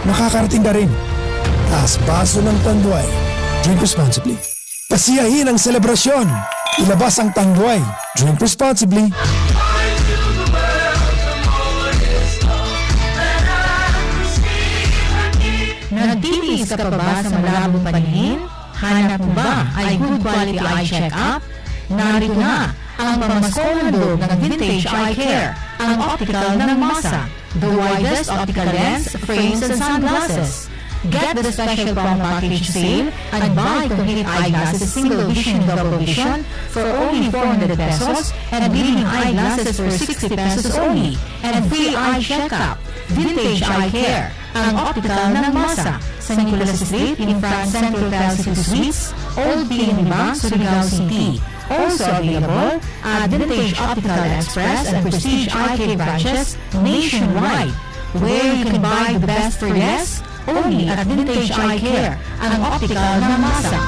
makakarating ka rin. Taas baso ng Tanduay. Drink responsibly. Pasiyahin ang selebrasyon. Ilabas ang Tanduay. Drink responsibly. Nagtitiis ka pa ba sa malabong paningin? Hanap mo ba ay good quality eye check-up? Narito na ang pamaskong handog ng Vintage Eye Care, ang optical ng Masa, the widest optical lens, frames, and sunglasses. Get the special promo package sale and buy complete eyeglasses single vision double vision for only 400 pesos and leading eyeglasses for 60 pesos only and free eye checkup. Vintage Eye Care, ang optical ng Masa, sa Nicolas Street in front Central City Suites, Old PNB Bank, Surigao City. Also available at Vintage Optical Express and Prestige Eye Care branches nationwide, where you can buy the best for less only at Vintage Eye Care, ang optical ng Masa.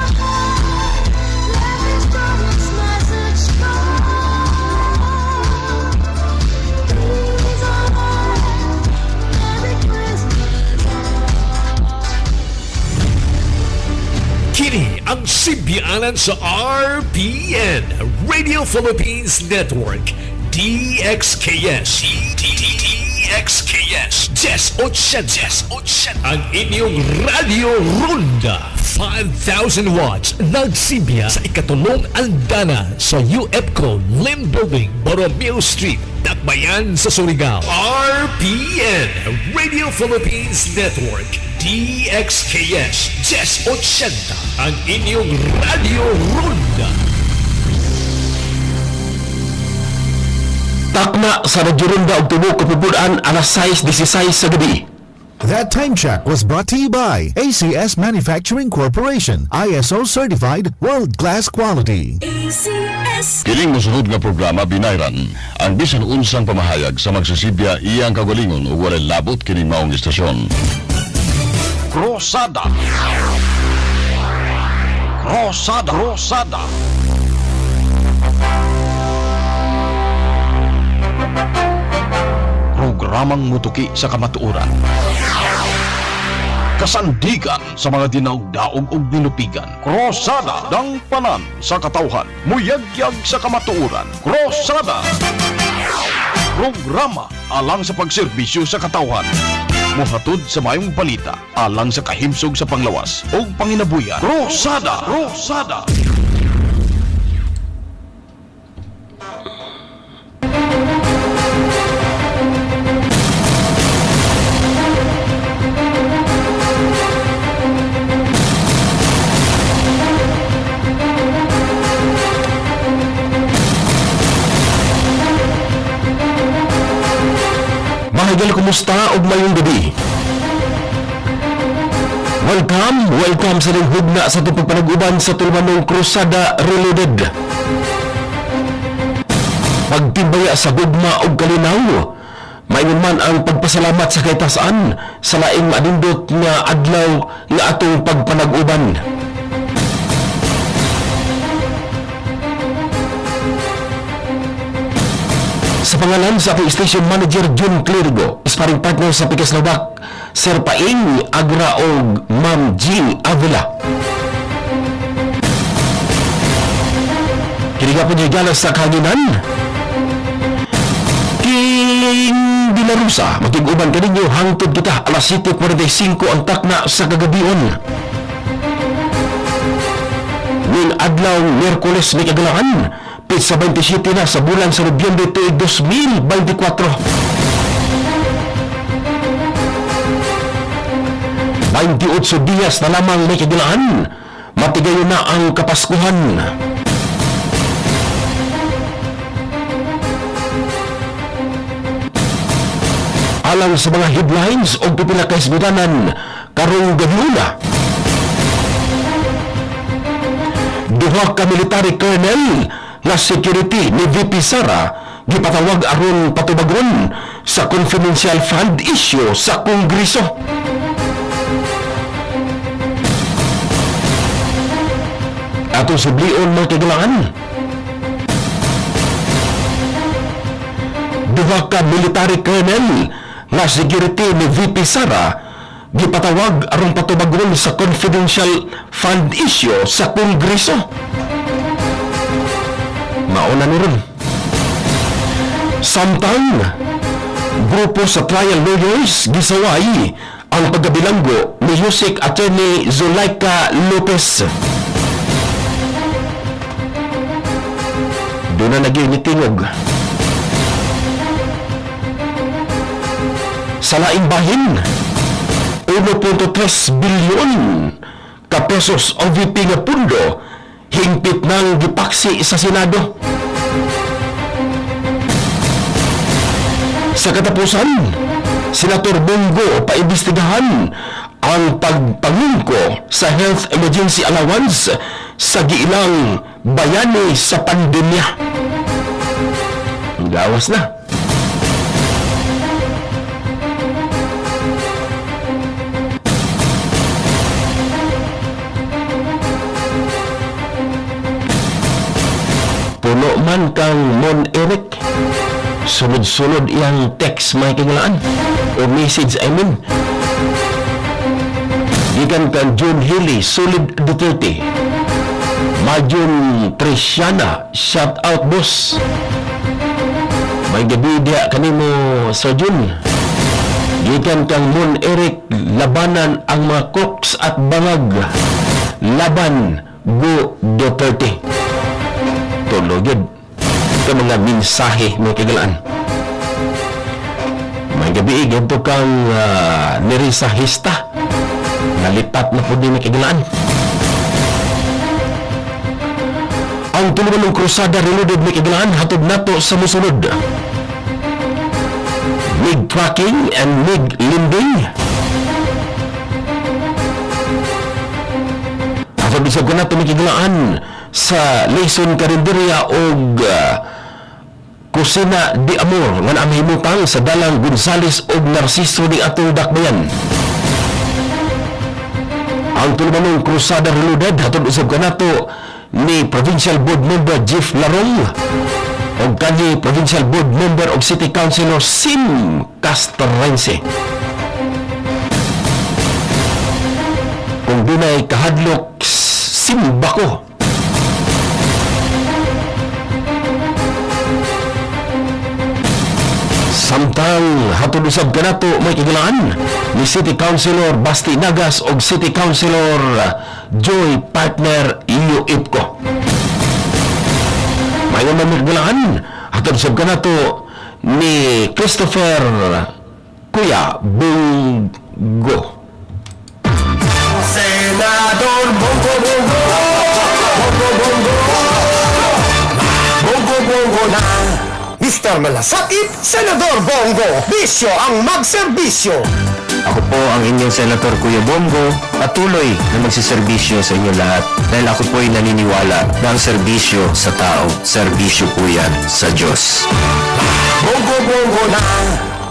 Kini ang simbiyanan sa RPN, Radio Philippines Network, DXKS. DXKS 1080, ang inyong Radio Ronda. 5,000 watts nagsimbiya sa ikatulong andana sa UFCO Lim Building, Borromeo Street, Dakbayan sa Surigao. RPN, Radio Philippines Network, DXKS 1080, ang inyong Radio Ronda. Takna sa Radyo Ronda og tubo kapubuan alas 6:16 sa gabi. That time check was brought to you by ACS Manufacturing Corporation, ISO certified world-class quality. ACS. Kining mosunod nga programa binayran ang bisan unsang pamahayag sa magsisibya iyang kagalingon ug walay labot kining maong istasyon. Rosada. Programang mutuki sa kamatuoran. Kasandigan sa mga dinaog-daog ug binupigan. Krosada ng panan sa katawhan. Muyagyag sa kamatuoran. Krosada. Programa alang sa pagserbisyo sa katawhan. Muhatod sa mayong balita alang sa kahimsog sa panglawas ug panginabuyan. Krosada. Mahigel, kumusta og mayong gabi? Welcome sa linghugna sa itong pagpanaguban sa Tulmanong Krusada Reloaded. Pagtimbaya sa gugma og kalinaw, maingon man ang pagpasalamat sa kaytasaan sa laing madindot nga adlaw nga atong pagpanaguban. Sa pangalan sa ating station manager June Clerigo, sparring partner sa Pikas Lobak, Sir Paing Agra og Ma'am Jean Avila. Kiniga po niya galas sa kahanginan. King Dilarusa, matiguban ka ninyo hangtod kita alas 7:45 ang takna sa kagabion. Ning adlaw Miyerkules may kagalangan, Pizza 27 na sa bulan sa Nobyembre tuig 2024. 28 diyas na lamang may kadilaan, matigayon na ang Kapaskuhan. Alang sa mga headlines o pipila kaisgudanan karong gabiuna, duha ka military colonel nga security ni VP Sara gipatawag aron patubagon sa confidential fund issue sa Kongreso. Atong sublion mga kagalangan, duha ka military colonel nga security ni VP Sara gipatawag aron patubagon sa confidential fund issue sa Kongreso. Mauna ni ron. Samtang grupo sa trial lawyers gisaway ang pagkabilanggo ni Yusek Attorney Zulaika Lopez. Doon na nagyoy ni tingog. Sa laing bahin, 1.3 bilyon ka pesos ang VP nga pundo hingpit ng gipaksi sa Senado. Sa katapusan, Senator Bongo paimbestigahan ang pagpangungko sa health emergency allowance sa giilang bayani sa pandemya. Gawas na. Puno man kang Mon Eric, sunod-sunod iyang text may kagalaan o message I mean. Gikan kang John Healy, Solid Duterte, Majun Trisiana, shout out boss. May gabi dia kanimo Sir Jun. Gikan kang Mon Eric, labanan ang mga crooks at bangag, laban Go Duterte. Tulogid ka mga mensahe may kagalaan. May gabi ganito kang nirisahista, nalipat na po din may kagalaan. Ang tulugan ng krusada reloaded may kagalaan hatod nato sa musunod. MIG tracking and MIG lending. Hatod isa ko nato may kagalaan sa Leison Carinderia o Kusina di Amor nga namahimutang sa dalang Gonzales o Narciso di atong dakbayan. Ang tulumanong krusada reloaded hatod usab kanato ni Provincial Board Member Jeff Larong o kani Provincial Board Member o City Councilor Sim Castrense. Kung dunay kahadlok simba ko. Samtang hatod usab kanato may kagalaan ni City Councilor Basti Nagas o City Councilor Joy Partner Iyo Ipko. May naman may kagalaan hatod usab kanato ni Christopher Kuya Bungo. Senador Bongo Bongo, Bongo Bongo, Bongo Bongo na. Mr. Malasakit, Senador Bongo, bisyo ang magserbisyo. Ako po ang inyong Senator Kuya Bongo, patuloy na magsiservisyo sa inyo lahat dahil ako po ay naniniwala na ang serbisyo sa tao, serbisyo po yan sa Diyos. Bongo Bongo na.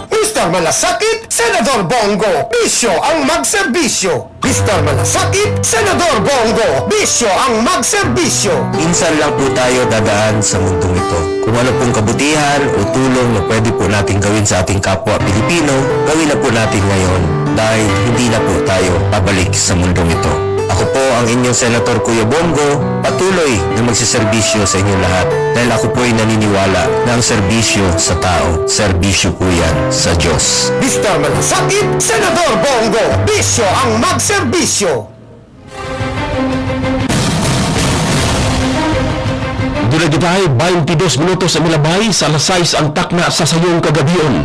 Mr. Malasakit, Senador Bongo, bisyo ang magserbisyo. Mr. Malasakit, Senador Bongo, bisyo ang magserbisyo. Minsan lang po tayo dadaan sa mundong ito. Kung ano pong kabutihan o tulong na pwede po natin gawin sa ating kapwa Pilipino, gawin na po natin ngayon dahil hindi na po tayo pabalik sa mundong ito. Ako po ang inyong Senator Kuya Bongo, patuloy na magsiservisyo sa inyo lahat dahil ako po ay naniniwala na ang serbisyo sa tao, serbisyo po yan sa Diyos. Mr. Malasakit, Senador Bongo, bisyo ang magserbisyo. Dula gitahay 22 minutos ang milabay sa alas 6 ang takna sa sayong kagabion.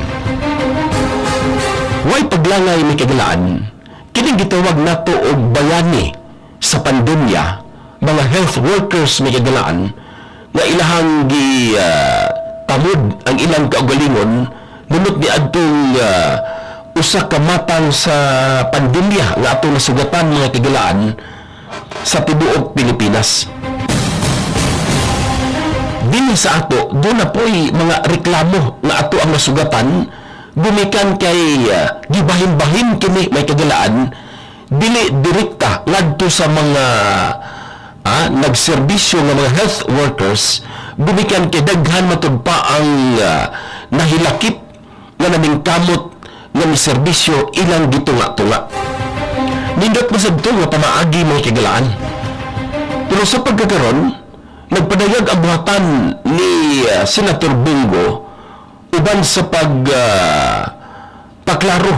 Way paglangay may kagalaan, kining gitawag nato og bayani sa pandemya, mga health workers may kagalaan nga ilahang tamod ang ilang kaugalingon nunot ni adtong usa ka matang sa pandemya nga atong nasugatan mga kagalaan sa tibuok Pilipinas. Dili sa ato, doon na po'y mga reklamo nga ato ang nasugatan, gumikan kay gibahin-bahin kini may kagalaan, dili direkta ngadto sa mga nagserbisyo ng mga health workers, gumikan kay daghan matud pa ang nahilakip nga naming kamot ng serbisyo ilang gitunga-tunga. nindot masabto nga pamaagi mga kagalaan. Pero sa pagkakaroon, nagpadayag ang buhatan ni Senator Bongo uban sa paklaro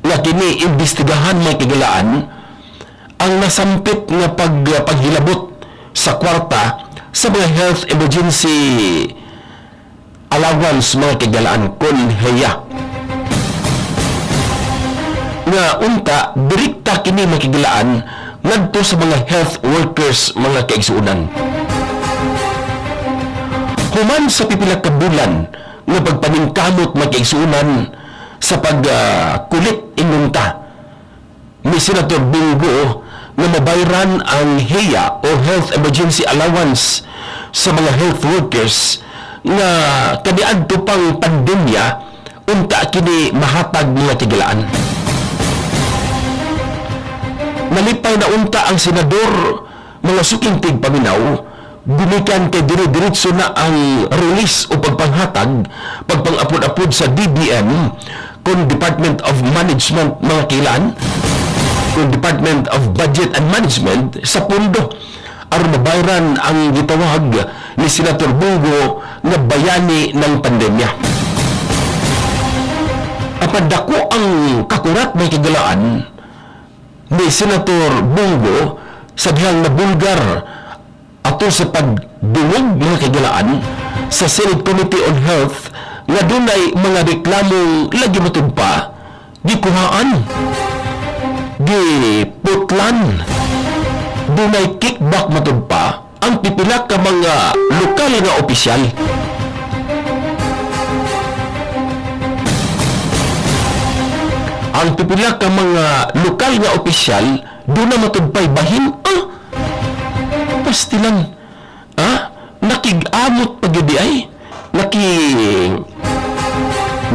nga kini imbestigahan mga kagalaan ang nasampit nga paghilabot sa kwarta sa mga health emergency allowance mga kagalaan kon heya. Nga unta, direkta kini mga kagalaan ngadto sa mga health workers mga kaigsuunan. Human sa pipila ka bulan nga pagpaningkamot mga kaigsuunan sa pagkulit inunta ni Senator Bongo nga mabayran ang HEA o Health Emergency Allowance sa mga health workers nga kaniadto pang pandemya unta kini mahatag mga tigalaan. Nalipay na unta ang senador mga suking tigpaminaw gumikan kay dire-diretso na ang release o pagpanghatag pagpang-apod-apod sa DBM kung Department of Management mga kilan kung Department of Budget and Management sa pundo aron mabayran ang gitawag ni Senator Bongo na bayani ng pandemya. Apan dako ang kakurat may kagalaan ni Senator Bongo sa dihang nabulgar ato sa pagdungog mga kagalaan sa Senate Committee on Health nga dunay mga reklamong lagi matud pa gikuhaan, giputlan, dunay kickback matud pa ang pipila ka mga lokal nga opisyal. Ang pipila ka mga lokal nga opisyal doon na matudpay bahin pastilan nakig-amot pagyudi ay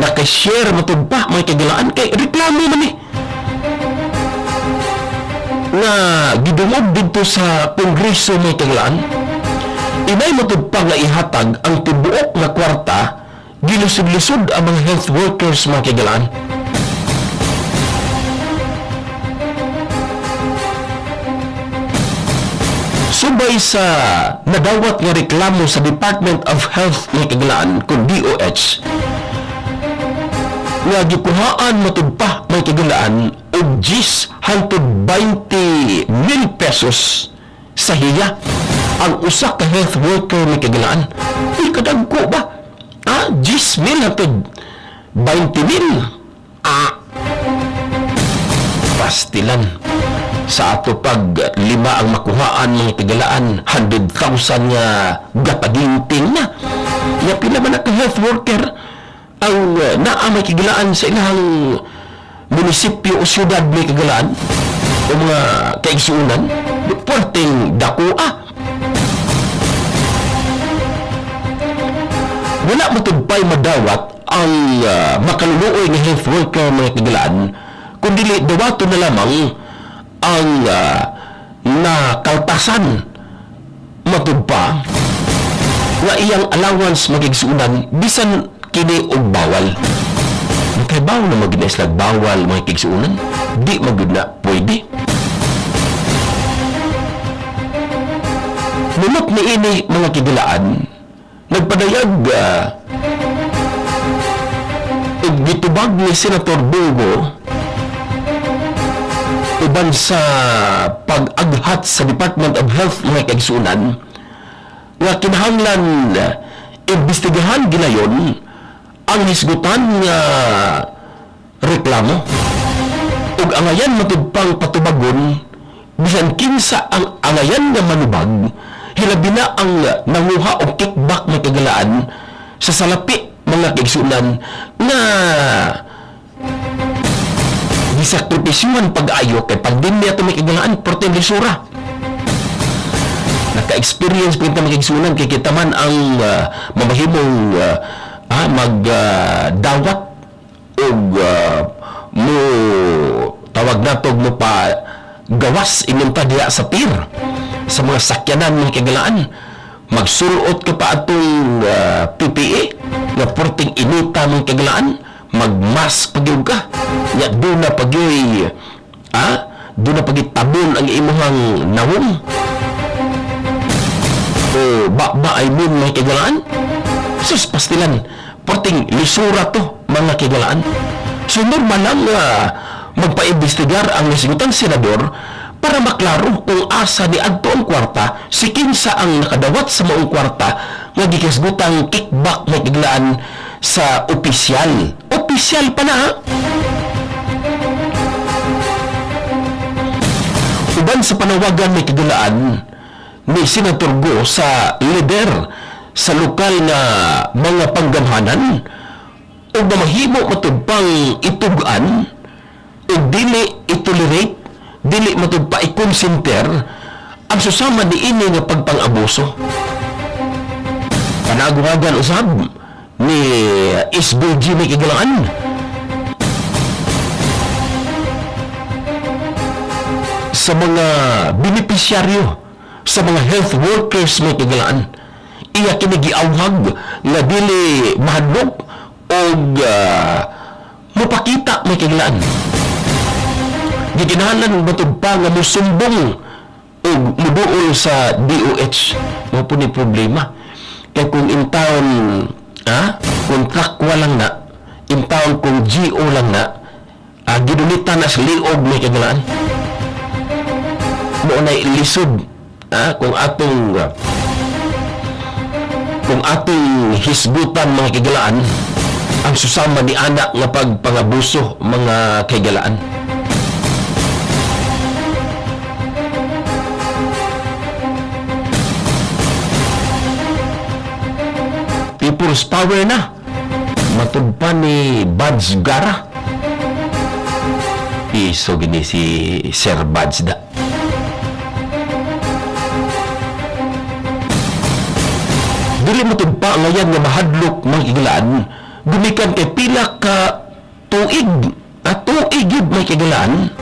naka-share matudpa may kagalaan kay reklamo man nga gidungog dito sa kongreso may kagalaan inay matudpa nga ihatag ang tibuok nga kwarta gilusod-lusod ang mga health workers mga kagalaan. Subay sa nadawat nga reklamo sa Department of Health ng Kagalaan kung DOH nga gikuhaan matudpa may Kagalaan og 10 hangtod 20 mil pesos sa hiya ang usa ka health worker may Kagalaan. Ay kadagko ba? 10 mil hangtod 20 mil. Pastilan. Sa ato pag lima ang makuhaan mga tigalaan 100,000 nga gapaginting na nga pila man ka health worker ang naa may kigalaan sa ilang munisipyo o syudad may kigalaan o mga kaigsuunan puwerteng dakua wala matudpay madawat ang makaluluoy nga health worker mga kigalaan kundi dawato na lamang ang nakaltasan matudpa nga iyang allowance magigsuunan bisan kini og bawal. Kay bawal na mag-islag bawal magigsuunan di magud na pwede. Munot ni ini mga kigilaan nagpadayag gitubag ni Senator Bongo uban sa pag-aghat sa Department of Health mga kaigsuunan nga kinahanglan imbestigahan ginayon ang hisgutan nga reklamo ug angayan matudpang patubagon bisan kinsa ang angayan nga manubag hilabi na ang nanguha og kickback mga kagalaan sa salapi mga kaigsuunan nga disakripisyuhan pag-ayo kay pandemya ito may kagalaan porteng lisura. Naka-experience pinta magigsunan kay kita man ang mamahimong magdawat o mo tawag na to mo pa gawas inyong diya sa pier sa mga sakyanan ng kagalaan magsulot ka pa atong PPE na porteng inita ng kagalaan magmask pagyog ka nya doon na pagyoy doon na pagitabon ang imuhang nawong o ba I mean may kagalaan. Sus pastilan porting lisura to mga kagalaan. So normal lang magpaimbestigar ang nasigutan senador para maklaro kung asa ni adto ang kwarta, si kinsa ang nakadawat sa maong kwarta nga gikasgutang kickback may kagalaan sa opisyal. Opisyal pa na ha? Uban sa panawagan may kagalaan ni Senator Go sa lider sa lokal na mga panggamhanan o mahimo matudpang itugan o dili itolerate, dili matudpa i-consinter ang susama ni ini nga pagpang-abuso. Panaguhagan usab ni SBG may kagalaan sa mga benepisyaryo, sa mga health workers may kagalaan. Iya kini giawhag nga dili mahadlok o mapakita may kagalaan. Gikinahanglan matud pa nga musumbong o muduol sa DOH. Mao po ni problema. Kaya kung in town kontrakwa lang na, in town kung GO lang na, ginulitan na sa liog may kagalaan. Mo na lisod kung atong hisgutan mga kagalaan ang susama ni anak nga pagpangabuso mga kagalaan. People's power na matud pa ni Bads Gara. Iso gini si Sir Bads da. Dili matud pa ngayon nga mahadlok mga kagalaan gumikan kay pila ka tuig tuig yun may kagalaan.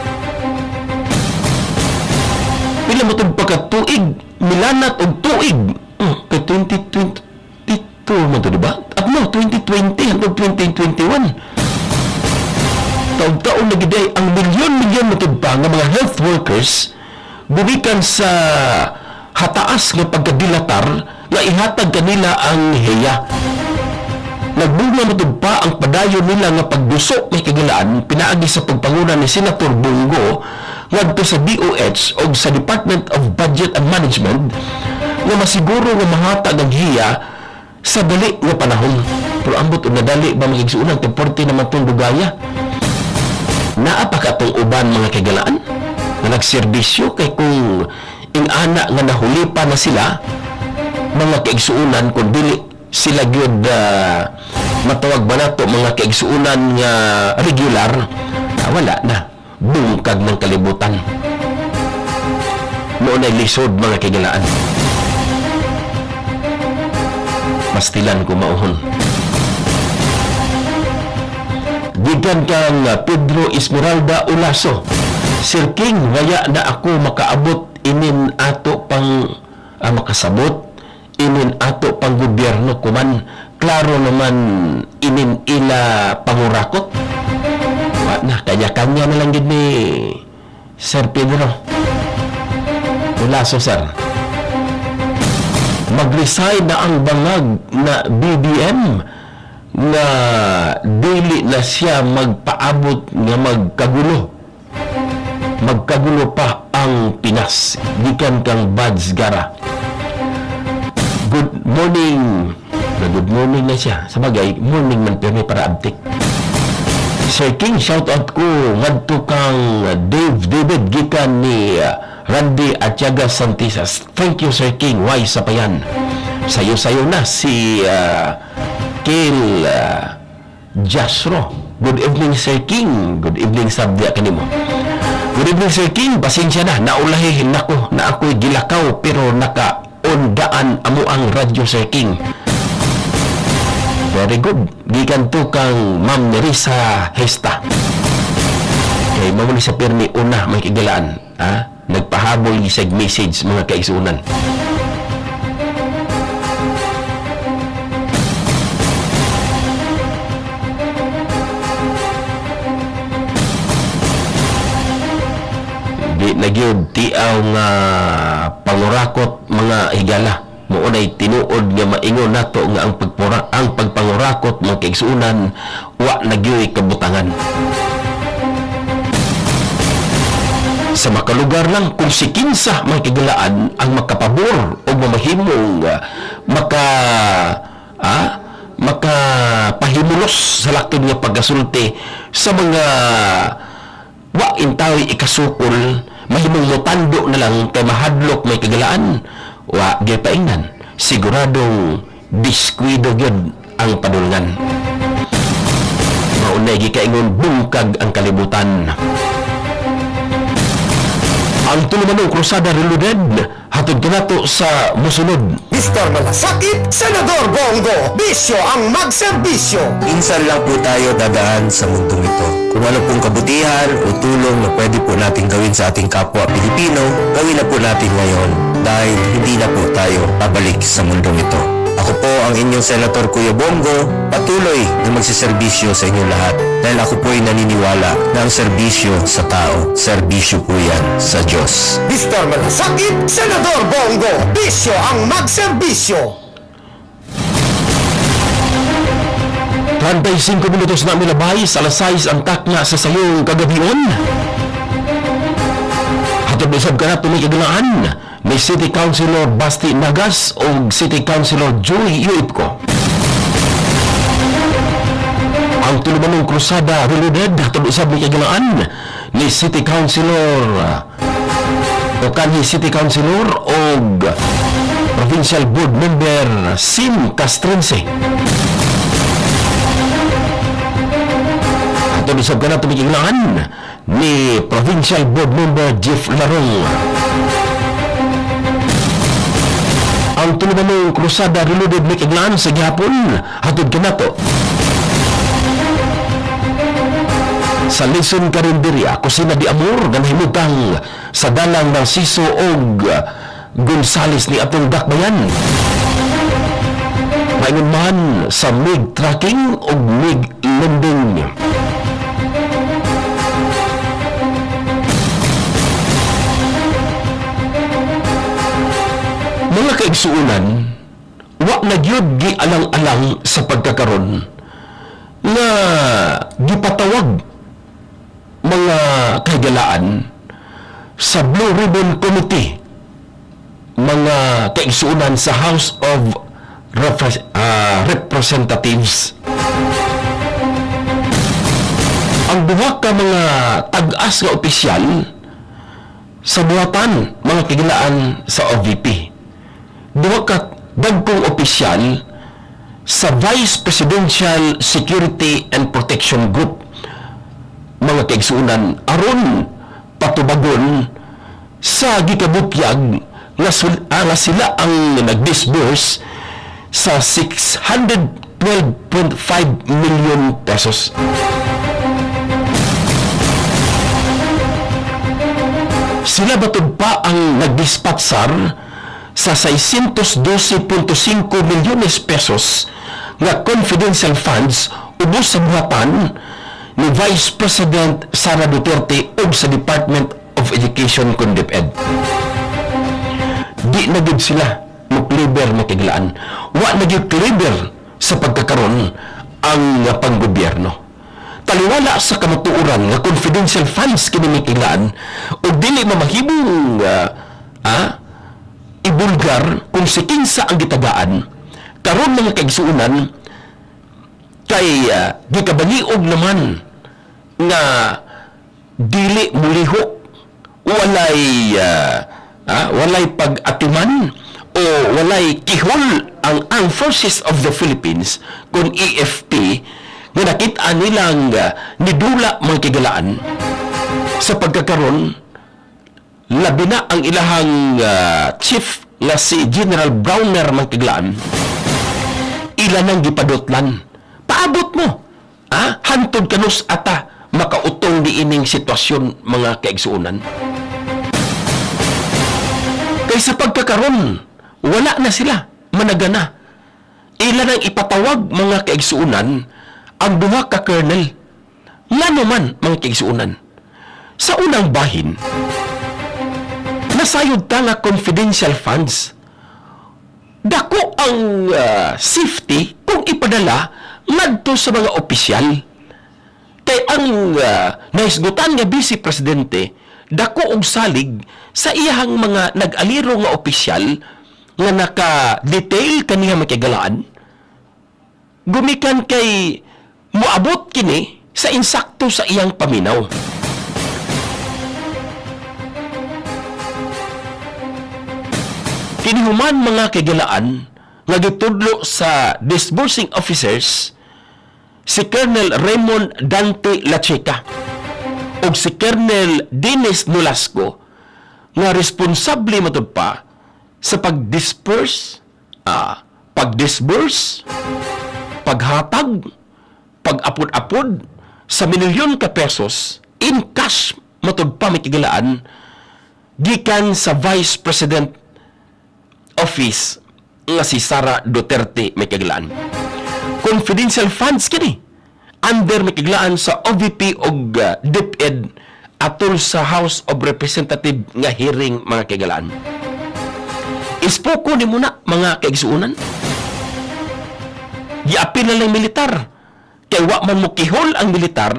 Pila matud pa ka tuig milanat og tuig kay 2022 mo to diba? At no, 2020 hanggang 2021 taon-taon na giday ang milyon-milyon matud pa nga mga health workers gumikan sa hataas nga pagkadilatar nga ihatag kanila ang heya. Nagbunga matud pa ang padayon nila nga pagbuso may kagalaan pinaagi sa pagpanguna ni Senator Bongo ngadto sa DOH o sa Department of Budget and Management nga masiguro nga mahatag ang heya sa dali nga panahon. Pero ambot o nadali ba magigsuunang temporte naman itong dugaya? Naa pa ka itong uban mga kagalaan na nagserbisyo kay kung ing-ana nga nahuli pa na sila mga kaigsuunan kung dili sila gyud matawag ba nato mga kaigsuunan nga regular wala na bungkag ng kalibutan. Mo na lisod mga kagalaan. Pastilan ko mauhon. Gikan kang Pedro Esmeralda Olaso. Sir King, waya na ako makaabot inin ato pang makasabot inin ato pang gobyerno kuman klaro naman inin ila pangurakot. Na kanya-kanya na lang gid ni Sir Pedro Olaso, sir. Mag-resign na ang bangag na BBM na dili na siya magpaabot nga magkagulo pa ang Pinas. Gikan kang Bads Gara. Good morning na siya. Sabagay, morning man pero may para abtik. Sir King, shout out ko ngadto kang David gikan ni Randy Atyaga Santisas. Thank you, Sir King. Why sa payan? Sayo-sayo na si Kale Jasro. Good evening, Sir King. Good evening, sabya kanimo. Good evening, Sir King. Pasensya na. Naulahihin ako na ako'y gilakaw pero naka-ondaan amo ang radyo, Sir King. Very good. Gikan to kang Ma'am Nerissa Hesta. Kay mamuli sa pirmi una may kigalaan. Nagpahabol isag message mga kaisunan. di nagyod tiaw nga pangurakot mga higala. Maunay tinuod nga maingon nato nga ang pagpangurakot mga kaigsuunan wa nagyoy kabutangan. Sa makalugar lang kung si kinsa mga kigalaan ang makapabor o mamahimong makapahimulos sa laktod nga pagkasulti sa mga wa intawi ikasukol, mahimong mutando na lang kay mahadlok may kagalaan, wa gipaingnan, siguradong biskwido gyud ang padulngan. Maunay gikaingon bungkag ang kalibutan. Ang tulumanong krusada reloaded, hatod kanato sa musunod. Mr. Malasakit, Senador Bongo, bisyo ang magserbisyo. Minsan lang po tayo dadaan sa mundong ito. Kung ano pong kabutihan o tulong na pwede po natin gawin sa ating kapwa Pilipino, gawin na po natin ngayon dahil hindi na po tayo babalik sa mundong ito. Ako po ang inyong Senator Kuya Bongo, patuloy na magsiservisyo sa inyong lahat dahil ako po ay naniniwala na ang serbisyo sa tao, serbisyo po yan sa Diyos. Mr. Malasakit, Senador Bongo, bisyo ang magserbisyo. 35 minutos na milabay sa alas 6 ang takna sa sayong kagabion. Hatod usab ka na may kagalaan ni City Councilor Basti Nagas o City Councilor Joy Yuipko. Ang tulumanong krusada reloaded hatod usab may kagalaan ni City Councilor o kanhi City Councilor o Provincial Board Member Sim Castrense. Hatod usab ka na may kagalaan ni Provincial Board Member Jeff Larong. Ang tulumanong krusada reloaded may kaglaan sa gihapon hatod kanato sa Lison Carinderia, Kusina di Amor nga nahimutang sa dalang ng Siso og Gonzales ni atong dakbayan. Maingon man sa MIG tracking og MIG lending. Mga kaigsuunan, wa na gyud gialang-alang sa pagkakaron nga gipatawag mga kahigalaan sa Blue Ribbon Committee, mga kaigsuunan sa House of Representatives. Ang duha ka mga tag-as nga opisyal sa buhatan mga kahigalaan sa OVP. Duha ka dagkong opisyal sa Vice Presidential Security and Protection Group, mga kaigsuunan aron patubagon sa gikabutyag nga sila ang nag-disburse sa 612.5 million pesos. Sila batud pa ang nagdispatsar sa 612.5 milyones pesos nga confidential funds ubos sa buhatan ni Vice President Sara Duterte ug sa Department of Education kun DepEd. Di na gid sila mukliber na kiglaan. Wa na gid kliber sa pagkakaron ang panggobyerno. Taliwala sa kamatuoran nga confidential funds kini mikiglaan ug dili mamahimong ibulgar kung si kinsa ang gitagaan karon mga kaigsuunan kay gikabaliog naman nga dili mulihok, walay pag-atiman o walay kihol ang Armed Forces of the Philippines kung AFP nga nakita nilang nidula mga kigalaan sa pagkakaroon labi na ang ilahang chief nga si General Browner mga kigalaan ilan ang gipadotlan paabot mo hantod kanus ata makautong di ining sitwasyon mga kaigsuunan. Kay sa pagkakaroon, wala na sila, managana. Ilan ang ipatawag mga kaigsuunan ang duha ka colonel. Ngano man mga kaigsuunan. Sa unang bahin, nasayod ta nga confidential funds. Dako ang safety kung ipadala ngadto sa mga opisyal. Kay ang nahisgutan nga Vice Presidente, dako og salig sa iyahang mga nag-aliro nga opisyal nga naka-detail kaniya makigalaan. Gumikan kay moabot kini sa insakto sa iyang paminaw. Kinihuman mga kigalaan nga gitudlo sa disbursing officers si Colonel Raymond Dante Lacheca ug si Colonel Dennis Nolasco nga responsable matud pa sa pag-disburse, paghatag, pag-apod-apod sa milyon ka pesos in cash matud pa may kigalaan gikan sa Vice President Office nga si Sara Duterte may kigalaan. Confidential funds kini under may kigalaan sa OVP og DepEd atol sa House of Representative nga hearing mga kigalaan. Ispoko ni muna mga kaigsuunan. Giapil na lang militar. Kay wa man mo kihol ang militar,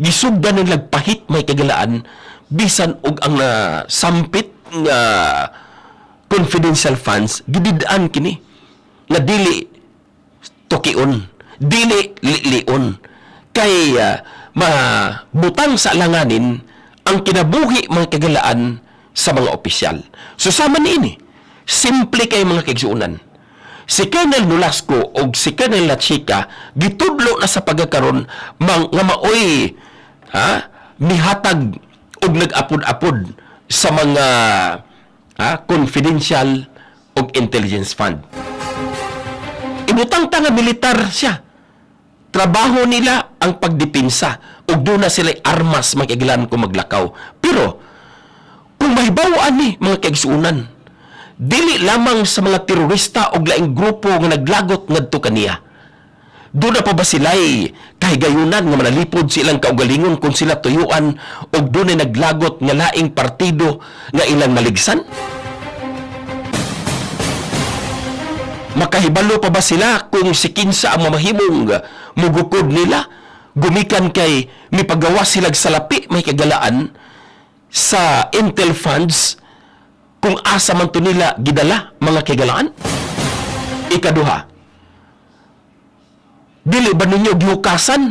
gisugdan ng lagpahit may kigalaan bisan og ang sampit nga confidential funds gididaan kini nga dili tukion, dili lion kay mabutang sa alanganin ang kinabuhi mga kagalaan sa mga opisyal. So sama niini, simple kay mga kaigsuunan. Si Colonel Nolasco o si Colonel Lacheca gitudlo na sa pagkakaroon nga maoy mihatag og nag-apod-apod sa mga confidential o intelligence fund. Ibutang nga militar siya. Trabaho nila ang pagdipinsa ug doon na sila armas makigilan kung maglakaw. Pero kung mahibawaan ni mga kaigsuunan, dili lamang sa mga terorista o laing grupo nga naglagot ngadto kaniya. Doon na pa ba sila'y kahigayunan nga manalipod silang kaugalingon kung sila tuyuan o doon ay naglagot nga laing partido nga ilang maligsan? Makahibalo pa ba sila kung si kinsa ang mamahimong mugukod nila? Gumikan kay mipagawa silag salapi may kagalaan sa intel funds kung asa man to nila gidala mga kagalaan? Ikaduha, dili ba ninyo gihukasan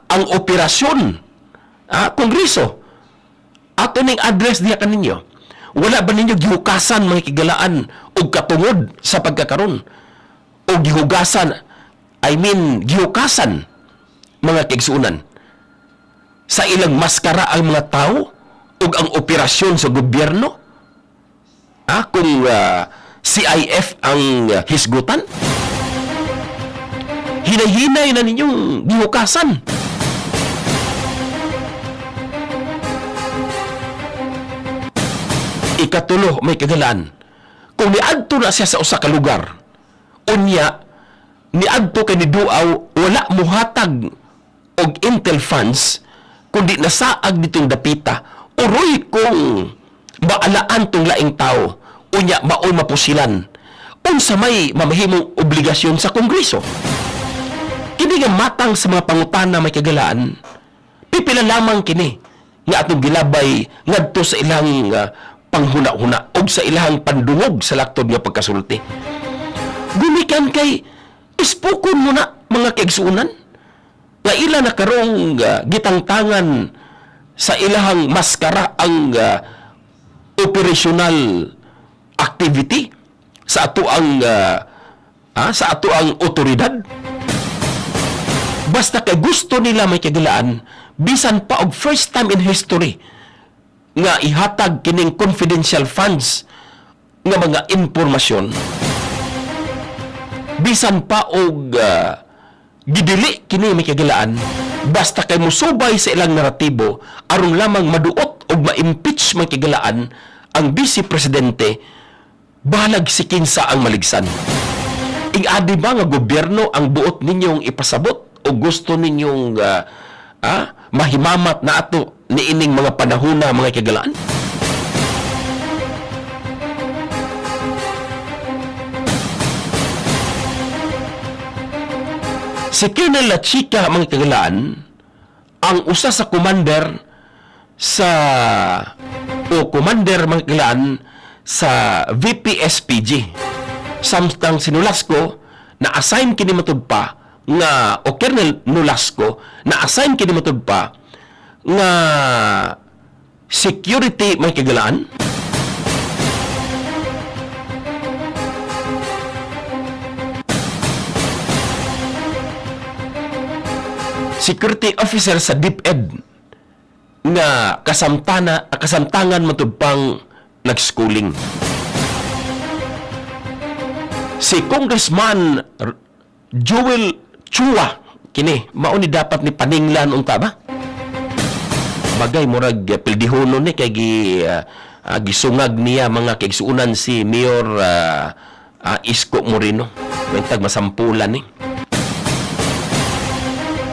ang operasyon Kongreso? Ato ning address diya kaninyo. Wala ba ninyo gihukasan mga kigalaan o katungod sa pagkakaroon? O gihugasan, gihukasan mga kaigsuunan sa ilang maskara ang mga tao o ang operasyon sa gobyerno? Kung CIF ang hisgutan? Hinay-hinay na ninyong gihukasan. Ikatulo, may kagalaan. Kung niadto na siya sa usa ka lugar, unya, niadto kay ni Duaw, wala muhatag og intel funds, kundi nasaag ditong dapita, uroy kung maalaan tong laing tao, unya, maoy mapusilan, unsa may mamahimong obligasyon sa Kongreso. Kini nga matang sa mga pangutana may kagalaan, pipila lamang kini, nga atong gilabay, ngadto sa ilang panghuna-huna o sa ilahang pandungog sa laktod nga pagkasulti. Gumikan kay ispukon mo na mga kaigsuunan nga ila na karong gitangtangan sa ilahang maskara ang operational activity sa ato ang otoridad. Basta kay gusto nila may kagalaan bisan pa og first time in history nga ihatag kining confidential funds nga mga impormasyon bisan pa og gidili kini may kagalaan basta kay musubay sa ilang naratibo aron lamang maduot og ma-impeach may kagalaan ang Vice Presidente balag si kinsa ang maligsan. Ing-adi ba nga gobyerno ang buot ninyong ipasabot o gusto ninyong mahimamat na ato niining mga panahon na mga kagalaan? Si Colonel La Chica, mga kagalaan, ang usa sa commander mga kagalaan sa VPSPG. Samtang si Nolasco na-assign kini matud pa nga, o Colonel Nolasco na-assign kini matud pa nga security, mga kagalaan, security officer sa DepEd nga kasamtangan matudpang nag-schooling. Si Congressman Joel Chua, kini mao ni dapat ni paninglan unta ba? Bagay murag pildihonon ni kay gisungag niya mga kaigsuunan si Mayor Isko Moreno. Bentag masampulan ni.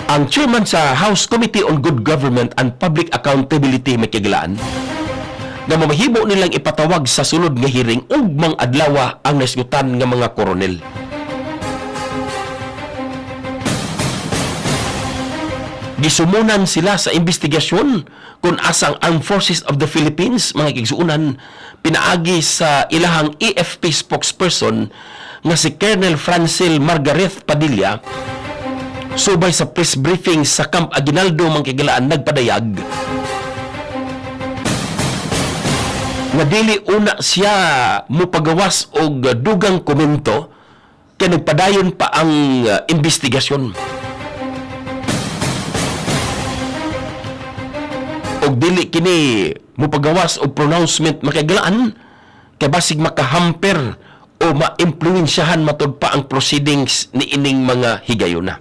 Ang chairman sa House Committee on Good Government and Public Accountability, may kagalaan, na mamahimo nilang ipatawag sa sulod nga hearing ugmang adlaw ang nasgutan nga mga koronel. Gisumunan sila sa investigasyon kung asang Armed Forces of the Philippines, mga kigsuunan, pinaagi sa ilahang AFP spokesperson nga si Colonel Francil Margareth Padilla. Subay sa press briefing sa Camp Aguinaldo, mga kagalaan, nagpadayag nga dili una siya mupagawas og dugang komento kay nagpadayon pa ang investigasyon. Og dili kini mupagawas og pronouncement, mga kagalaan, kay basig makahamper o ma-impluwensyahan matud pa ang proceedings ni ining mga higayuna.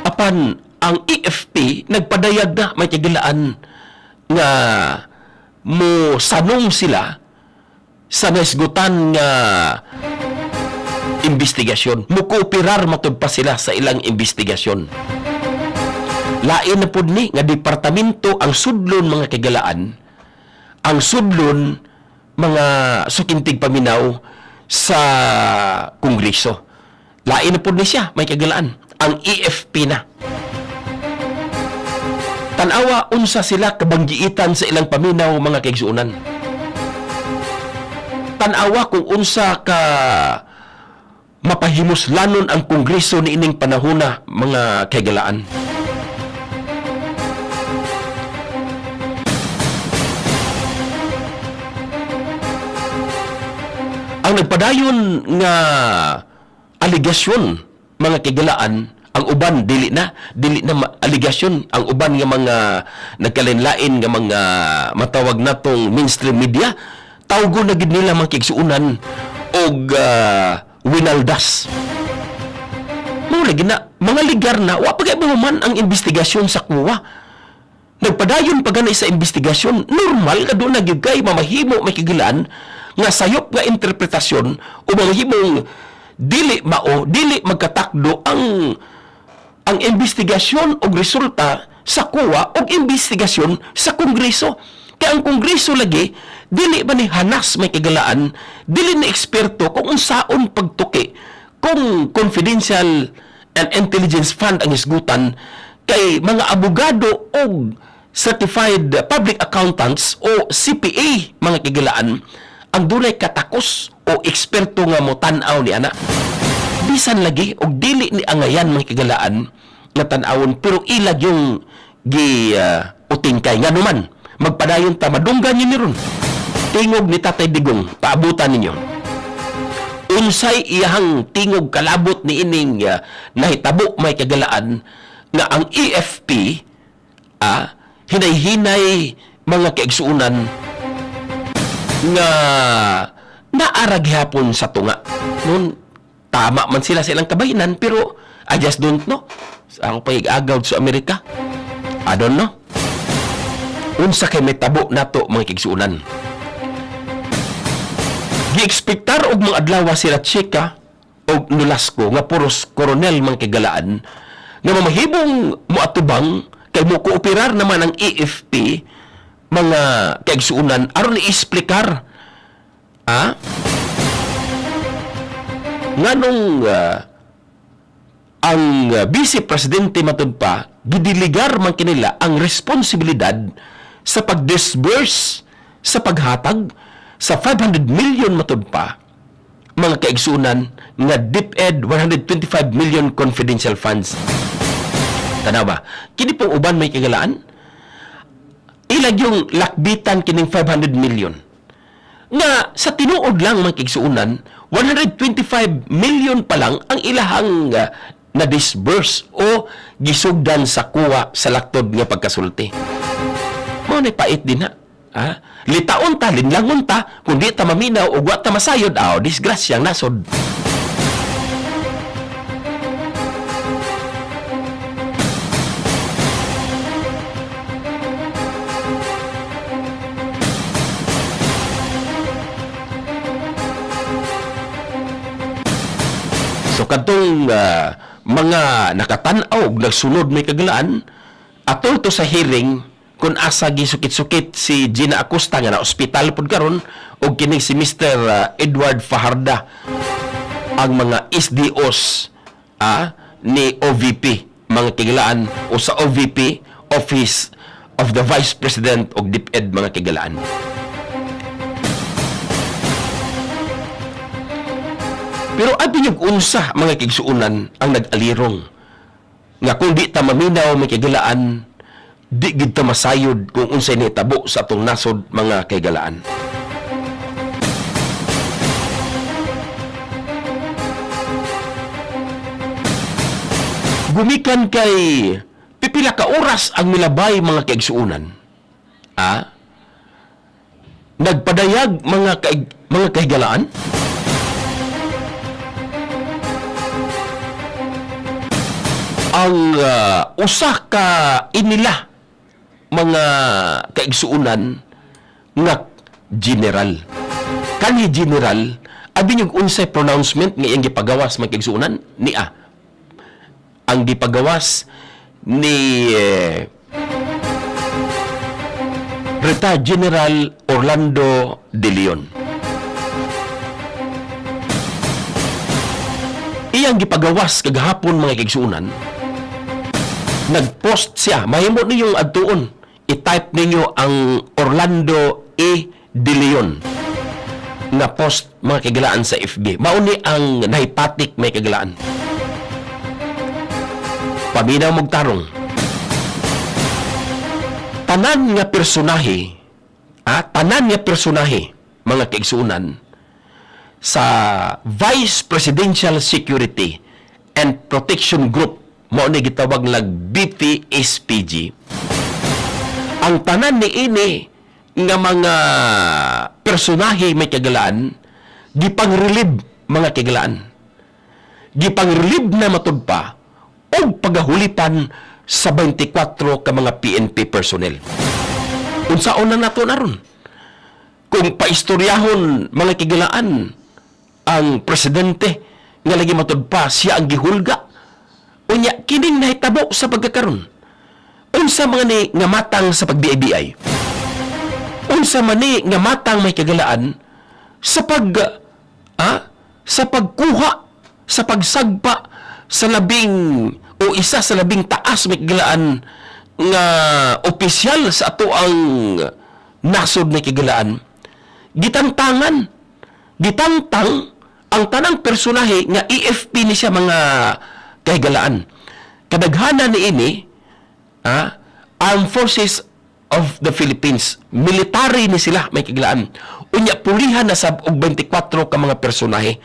Apan ang AFP nagpadayag na, may kagilaan, nga mo sanong sila sa nasgutan nga investigasyon. Mukooperar matud pa sila sa ilang investigasyon. Lain na pud ni nga departamento ang sudlon, mga kagalaan, ang sudlon mga sukintig paminaw sa Kongreso. Lain na pud ni siya, may kagalaan, ang AFP na. Tanawa unsa sila kabanggiitan sa ilang paminaw, mga kaigsuunan. Tanawa kung unsa ka mapahimuslanon ang Kongreso ni ining panahona, mga kaigalaan. Ang nagpadayon nga aligasyon, mga kaigalaan, ang uban dili na aligasyon, ang uban nga mga nagkalain-lain nga mga matawag natong mainstream media, tawgo na gid nila, mga kaigsuunan, og winaldas. Mga ligar na wa pa kay man ang investigasyon sa kuwa. Nagpadayon pa ganay sa investigasyon, normal ka doon na gyud kay mamahimo, may kigilan nga sayop nga interpretasyon o mamahimong dili magkatakdo ang investigasyon o resulta sa kuwa o investigasyon sa Kongreso. Kaya ang Kongreso lagi, dili ba ni hanas, may kagalaan, dili ni eksperto kung unsaon pagtuki, kung confidential and intelligence fund ang isgutan, kay mga abogado o certified public accountants o CPA, mga kagalaan, ang dunay katakos o eksperto nga mo tan-aw ni ana. Bisan lagi og dili ni angayan, mga kagalaan, nga tan-awon, pero ilag yung utingkay nga naman magpadayon ta, madunggan niyo ni ron tingog ni Tatay Digong, paabutan ninyo unsay iyahang tingog kalabot ni ining nahitabo, may kagalaan, nga ang AFP hinay-hinay, mga kaigsuunan, nga naarag hapon sa tunga. Noon, tama man sila sa ilang kabahinan, pero I just don't know. Ang pag-agaw sa Amerika, I don't know. Unsa kay may tabo nato, mga kaigsuunan. Gi-ekspektar og mga adlaw sila Chica og Nolasco nga puros koronel, mga kagalaan, nga mamahimong moatubang kay mo kooperar naman ang AFP mga kaigsuunan aron i-explicar nganong ang Vice Presidente matud pa gidiligar man kinila ang responsibilidad sa pag-disburse sa paghatag sa 500 million matud pa mga kaigsuunan nga DepEd 125 million confidential funds. Tanawa, kini pong uban may kagalaan, ilag yung lakbitan kining 500 million. Nga sa tinuod lang mga kaigsuunan, 125 million pa lang ang ilahang na-disburse o gisugdan sa kuwa sa laktod nga pagkasulti. Mao na pait din ha. Litaon ta, linlangon ta, kung di ta maminaw o wa ta masayod, disgrasyang nasod. So kadtong mga nakatan-aw nagsunod may kagalaan atol to sa hearing kung asa gisukit-sukit si Gina Acosta nga na ospital pod karon og kining si Mr. Edward Fajarda ang mga SDOs ni OVP mga kagalaan o sa OVP Office of the Vice President og DepEd mga kagalaan. Pero abi yung unsa mga kigsuunan ang nag-alirong nga kung di ta maminaw may kagalaan di gid ta masayod kung unsay nitabo sa atong nasod mga kagalaan. Gumikan kay pipila ka oras ang milabay mga kaigsuunan. Nagpadayag mga kahigalaan. Ang usa ka inila mga kaigsuunan nga general. Kani general, abi yung unsay pronouncement nga iyang gipagawas mga kaigsuunan ni ang gipagawas ni Retired General Orlando De Leon. Iyang gipagawas kagahapon mga kaigsuunan. Nag-post siya. Mahimo ninyong adtuon. I-type ninyo ang Orlando E. De Leon na post mga kagalaan sa FB. Mauni ang nahipatik may kagalaan. Paminaw mong tarong. Tanan nga personahe, mga kaigsuunan, sa Vice Presidential Security and Protection Group mao ni gitawag lag BPSPG. Ang tanan ni ini nga mga personahe may kagalaan gipang-relieve mga kagalaan. Gipang-relieve na matud pa og pagahulipan sa 24 ka mga PNP personnel. Unsaon na nato naron? Kung paistoryahon mga kagalaan ang presidente nga lagi matud pa siya ang gihulga. Unya kining nahitabo sa pagkakaron. Unsa man ni nga matang sa pag-BIBI? Unsa man ni nga matang may kagalaan sa sa pagkuha, sa pagsagpa sa labing o isa sa labing taas may kagalaan nga opisyal sa ato ang nasod may kagalaan. Gitangtangan, gitangtang ang tanang personahe nga EFP ni siya mga kahigalaan. Kadaghanan ni ini, Armed Forces of the Philippines, military ni sila, may kahigalaan. Unya, pulihan na sa 24 ka mga personahe.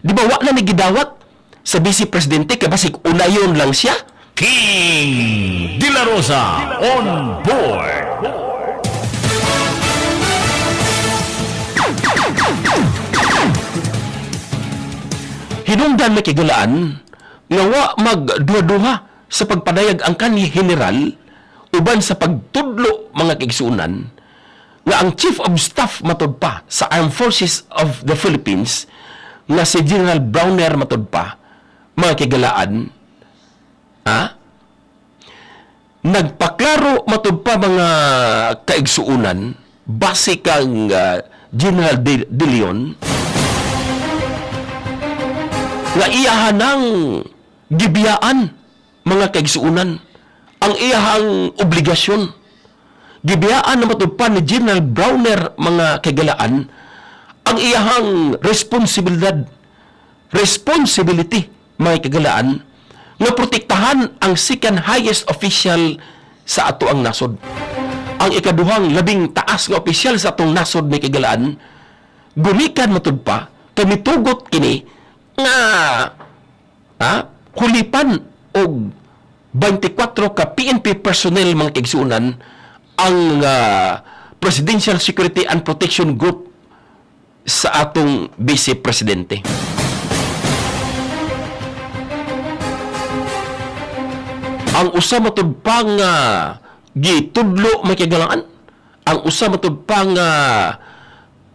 Di ba, wala na gidawat sa Vice Presidente, kaya basig unayon lang siya? King De La Rosa on board. Hinungdan may kahigalaan nga wa magduha-duha sa pagpadayag ang kanhi general uban sa pagtudlo mga kaigsuunan nga ang Chief of Staff matud pa sa Armed Forces of the Philippines nga si General Browner matud pa mga kahigalaan nagpaklaro matud pa mga kaigsuunan base kang General De Leon nga iyahan ng gibiyaan mga kaigsuunan ang iyahang obligasyon. Gibiyaan na matupad ni General Browner mga kagalaan ang iyahang responsibility mga kagalaan nga protektahan ang second highest official sa ato ang nasod. Ang ikaduhang labing taas nga opisyal sa atong nasod may kagalaan gumikan matud pa kami tugot kini nga kulipan og 24 ka PNP personnel mga kaigsuunan ang Presidential Security and Protection Group sa atong Vice Presidente. Ang usa matud pa nga gitudlo may kagalaan, ang usa matud pa nga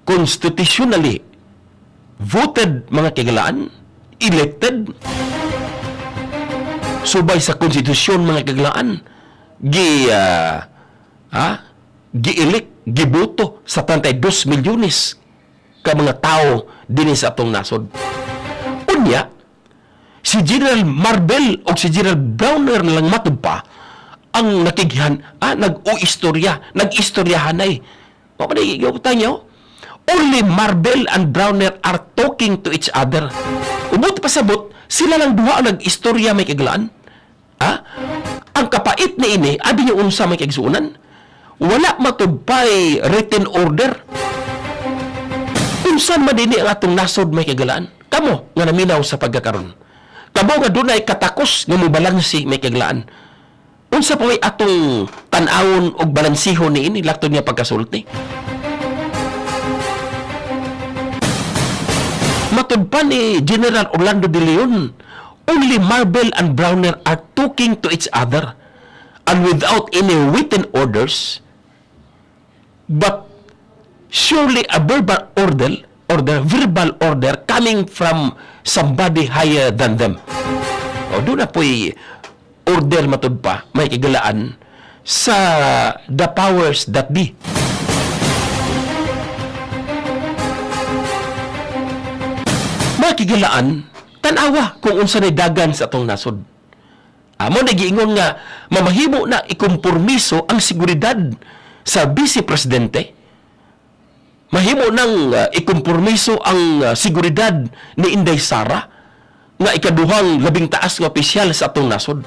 constitutionally voted mga kagalaan, elected subay sa konstitusyon mga kagalaan, gi-elect, giboto sa 32 milyones ka mga tao din sa atong nasod. Unya, si General Marbel o si General Browner na lang matud pa ang nakighan, nag-istoryahan ay. Papanagigawatan niyo, only Marbel and Browner are talking to each other. Ubot pasabot, sila lang duha ang nag-istorya may kagalaan. Ang kapait ni ini, abi niyo unsa may kaigsuunan. Wala matubay written order. Unsan madini ang atong nasod may kagalaan? Kamo nga naminaw sa pagkakaron. Kamo nga dunay katakos nga mobalansi may kagalaan. Unsa pa way atong tan-awon og balansihon ni ini lakton niya pagkasulti? Matud pa ni General Orlando De Leon, only Marbel and Browner are talking to each other and without any written orders, but surely a verbal order coming from somebody higher than them. O doon na po'y order matud pa, may kagalaan sa the powers that be. Mga kigalaan, tanawa kung unsa na dagan sa atong nasod. Amo nagiingon nga mamahimo na ikompormiso ang seguridad sa Vice Presidente. Mahimo nang ikompormiso ang seguridad ni Inday Sara nga ikaduhang labing taas nga opisyal sa atong nasod.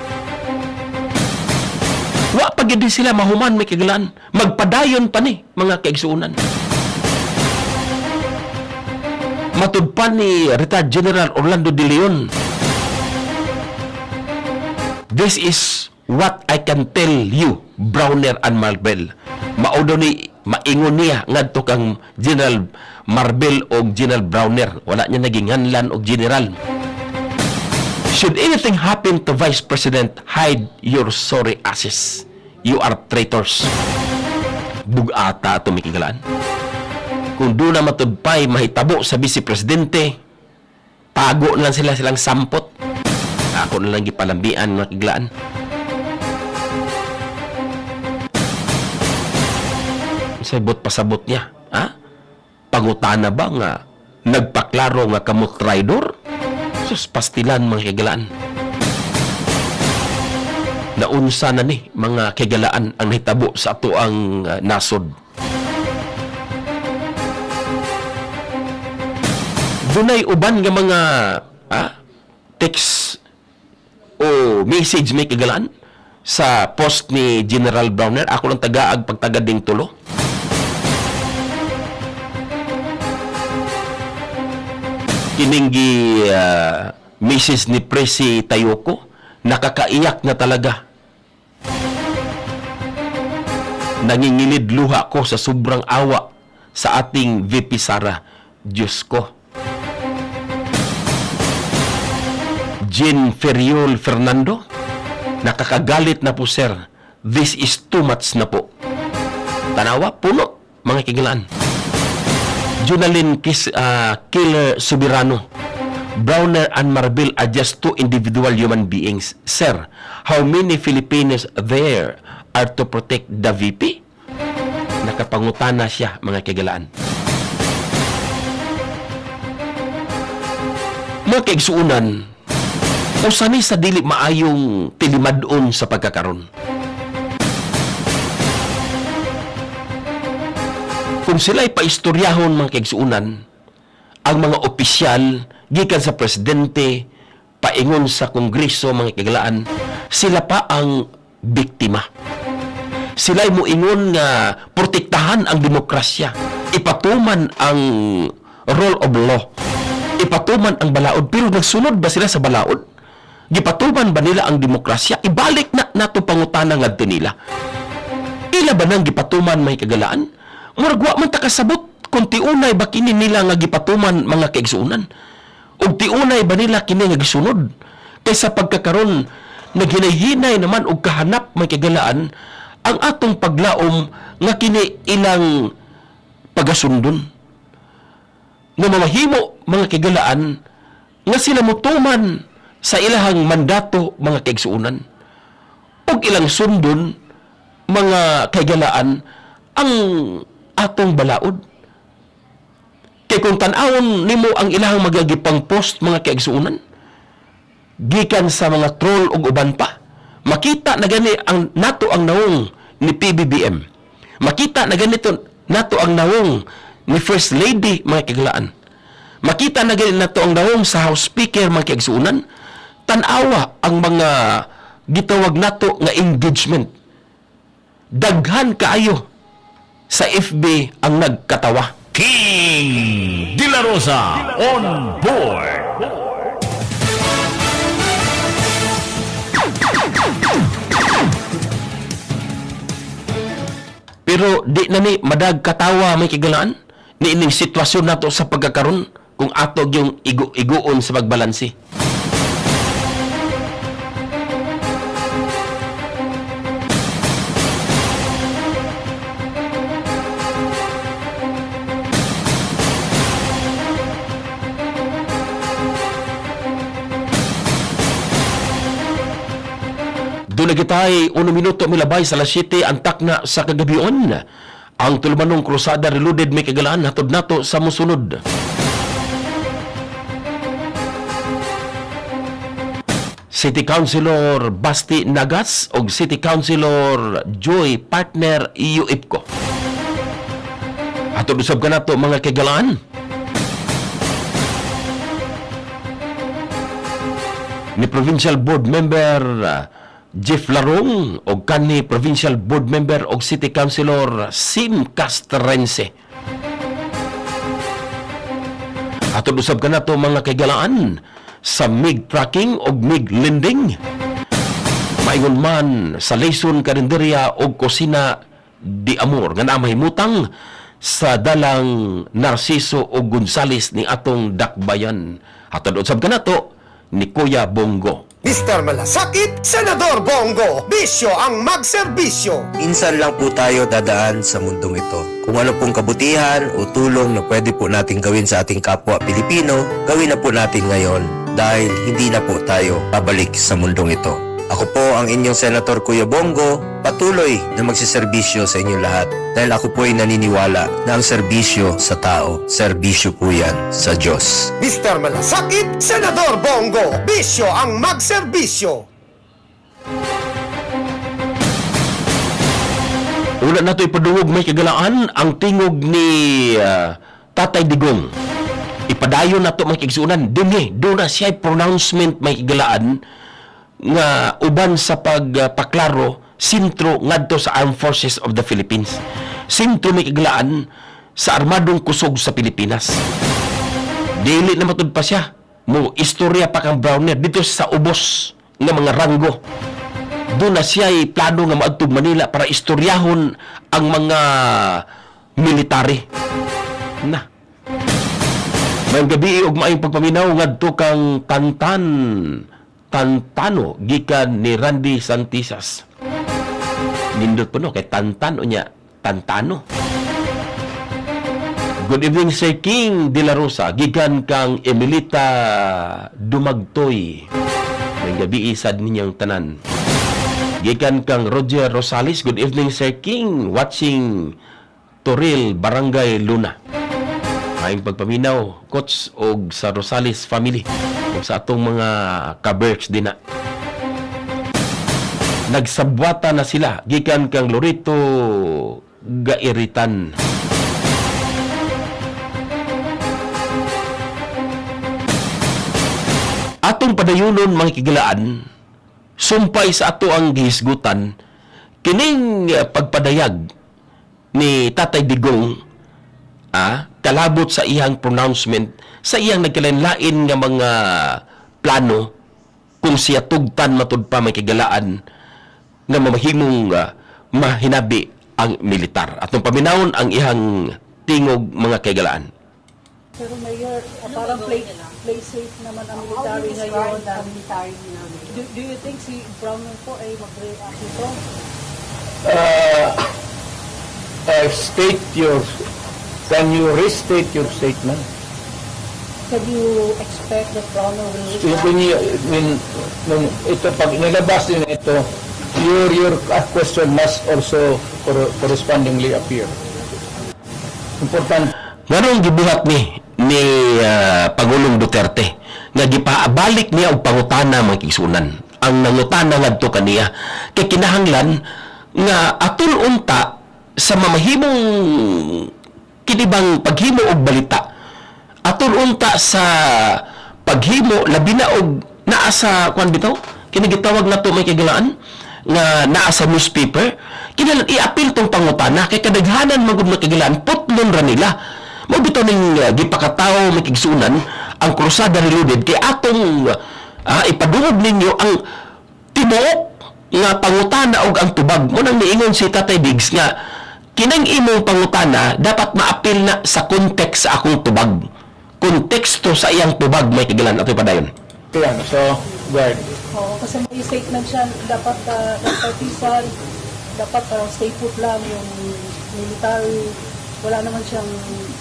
Wa pa gid sila mahuman may kagalaan, magpadayon pa ni mga kaigsuunan. Matud pa ni retired General Orlando De Leon, this is what I can tell you, Browner and Marbel. Maudo ni maingon niya ngadto kang General Marbel o General Browner. Wala niya naging hanlan o general. Should anything happen to Vice President, hide your sorry asses. You are traitors. Bugata ito may kigalaan. Kung doon na matudpay mahitabo sa Vice Presidente, tago na lang silang sampot. Ako na lang gipalambian mga kiglaan. Sabot pasabot niya. Pangutana ba nga nagpaklaro nga kamot traidor? Sus, pastilan mga kagalaan. Naunsa na ni mga kagalaan ang nahitabo sa ato ang nasod. Dunay uban nga mga text o message may kagalaan sa post ni General Browner. Ako lang tagaag pagtagad ding tulo. Kininggi Mrs. ni Presi Tayoko, nakakaiyak na talaga. Nangingilid luha ko sa sobrang awa sa ating VP Sara. Diyos ko. Jean Ferriol Fernando, nakakagalit na po sir. This is too much na po. Tanawa, puno, mga kigalaan. Junalyn Killer Subirano, Browner and Marbil are just two individual human beings. Sir, how many Filipinos there are to protect the VP? Nakapangutana siya, mga kagalaan. Mga kaigsuunan, usani sa dili maayong tilimadon sa pagkakaroon. Kung sila'y paistoryahon, mga kaigsuunan, ang mga opisyal gikan sa presidente, paingon sa kongreso, mga kagalaan, sila pa ang biktima. Sila'y muingon nga protektahan ang demokrasya, ipatuman ang rule of law, ipatuman ang balaod. Pero nagsunod ba sila sa balaod? Gipatuman ba nila ang demokrasya? Ibalik na nato pangutana ngadto nila. Ila ba nang gipatuman, may kagalaan? Muragwa man takasabot kung tiunay ba kini nila nga gipatuman, mga kaigsuunan? O tiunay ba nila kini nga gisunod? Kaysa pagkakaroon, naghinay-hinay naman og kahanap, may kagalaan, ang atong paglaom nga kini ilang pagasundon. Nga mamahimo, mga kagalaan, nga sila mutuman sa ilahang mandato, mga kaigsuunan. Og ilang sundon, mga kagalaan, ang atong balaod. Kay kung tan-awon nimo ang ilahang magagipang post, mga kaigsuunan, gikan sa mga troll ug uban pa, makita na gani ang nato ang nawong ni PBBM. Makita na ganito nato ang nawong ni First Lady, mga kagalaan. Makita na gani nato ang nawong sa House Speaker, mga kaigsuunan. Tan-awa ang mga gitawag nato nga engagement. Daghan kaayo sa FB ang nagkatawa. King De La Rosa on board. Pero di na ni madag katawa, may kagalaan ni ining sitwasyon nato sa pagkakaroon kung ato yung igoon sa pagbalansi. Doon na kita'y 1 minuto milabay sa alas 7 ang takna sa kagabion. Ang tulumanong krusada reloaded, may kagalaan hatod nato sa musunod. City Councilor Basti Nagas o City Councilor Joy Partner UIPCO. Hatod usab ka nato, mga kagalaan. Ni Provincial Board Member Jeff Larong o kani Provincial Board Member o City Councilor Sim Castrense. Atod usab ka na to, mga kagalaan, sa MIG tracking o MIG lending. Maingon man sa Layson Karinderya o Kusina di Amor nga namahimutang sa dalang Narciso o Gonzales ni atong dakbayan. Atod usab ka na to ni Kuya Bongo. Mr. Malasakit, Senador Bongo, bisyo ang magserbisyo. Minsan lang po tayo dadaan sa mundong ito. Kung ano pong kabutihan o tulong na pwede po natin gawin sa ating kapwa Pilipino, gawin na po natin ngayon dahil hindi na po tayo babalik sa mundong ito. Ako po ang inyong Senator Kuya Bongo, patuloy na magsiservisyo sa inyo lahat dahil ako po ay naniniwala na ang serbisyo sa tao, serbisyo po yan sa Diyos. Mr. Malasakit, Senador Bongo, bisyo ang magserbisyo. Una na ito ipadungog, may kagalaan, ang tingog ni Tatay Digong. Ipadayon na ito, mga kigsuunan. Doon na siya pronouncement, may kagalaan, nga uban sa pagpaklaro sintro ngadto sa Armed Forces of the Philippines. Sintro, may kagalaan, sa armadong kusog sa Pilipinas. Dili na matud pa siya. Mo istorya pa kang Browner dito sa ubos ng mga ranggo. Doon na siya ay plano nga maadtog Manila para istoryahon ang mga military. Na. May gabi og maayong pagpaminaw ngadto kang Tantano gikan ni Randy Santisas. Nindot po no kay Tantano niya, Tantano. Good evening, Sir King De La Rosa. Gikan kang Emilita Dumagtoy. May gabi isad ninyang tanan. Gikan kang Roger Rosales. Good evening, Sir King. Watching Toril, Barangay Luna. Maayong pagpaminaw, Coach, o sa Rosales family. O sa atong mga ka-Berks din na. Nagsabwata na sila. Gikan kang Lorito Gairitan. Atong padayunon mga kigilaan, sumpay sa ato ang gihisgutan, kining pagpadayag ni Tatay Digong, kalabot sa iyang pronouncement, sa iyang nagkalain-lain nga mga plano, kung siya tugtan matud pa may kigalaan, nga mamahimong mahinabi ang militar. Atong paminawon ang ihang tingog mga kigalaan. Pero Mayor, parang play safe naman ang military ngayon. Do you think si Brownell po ay mag-react ito? Can you restate your statement? Can you expect that Brownell will react? When ito, pag nilabas din ito, your question must also correspondingly appear. Important. Nganong gibuhat ni Pangulong Duterte nga gipaabalik niya og pangutana mga kigsunan. Ang nangutana ngadto kaniya kay kinahanglan nga atul unta sa mamahimong kinibang paghimo og balita. Atul unta sa paghimo labi na og naa sa kuan bitaw kini gitawag nato may kigalaan nga naa sa newspaper kinahanglan i-apil tong pangutana kay kadaghanan magud na kigalaan putlon ra nila. Mo bitaw ning gipakataw may kigsunan ang Crusada Reloaded kay atong ipadungog ninyo ang tibuok nga pangutana og ang tubag. Mo nang niingon si Tatay Diggs nga kinang imong pangutana dapat maapil na sa context sa akong tubag. Konteksto sa iyang tubag may kigalan ato padayon. Kaya, so, guard. Oo, kasi may statement siya, dapat nagpartisan, dapat stay put lang yung military. Wala naman siyang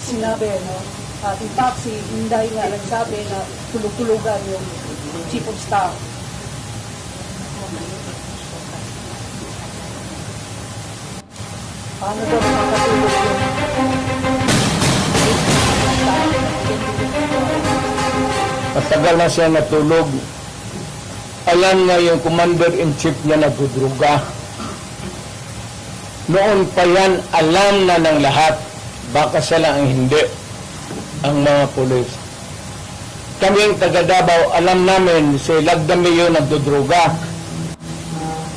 sinabi, no? At in fact, si Inday nga nagsabi na tulog-tulugan yung chief of staff. Paano daw makakatulog Matagal na siya natulog. Alam nga yung commander-in-chief niya nagdudruga. Noon pa yan, alam na ng lahat. Baka sila ang hindi. Ang mga pulis. Kaming taga Davao, alam namin si Lagdamio nagdudruga.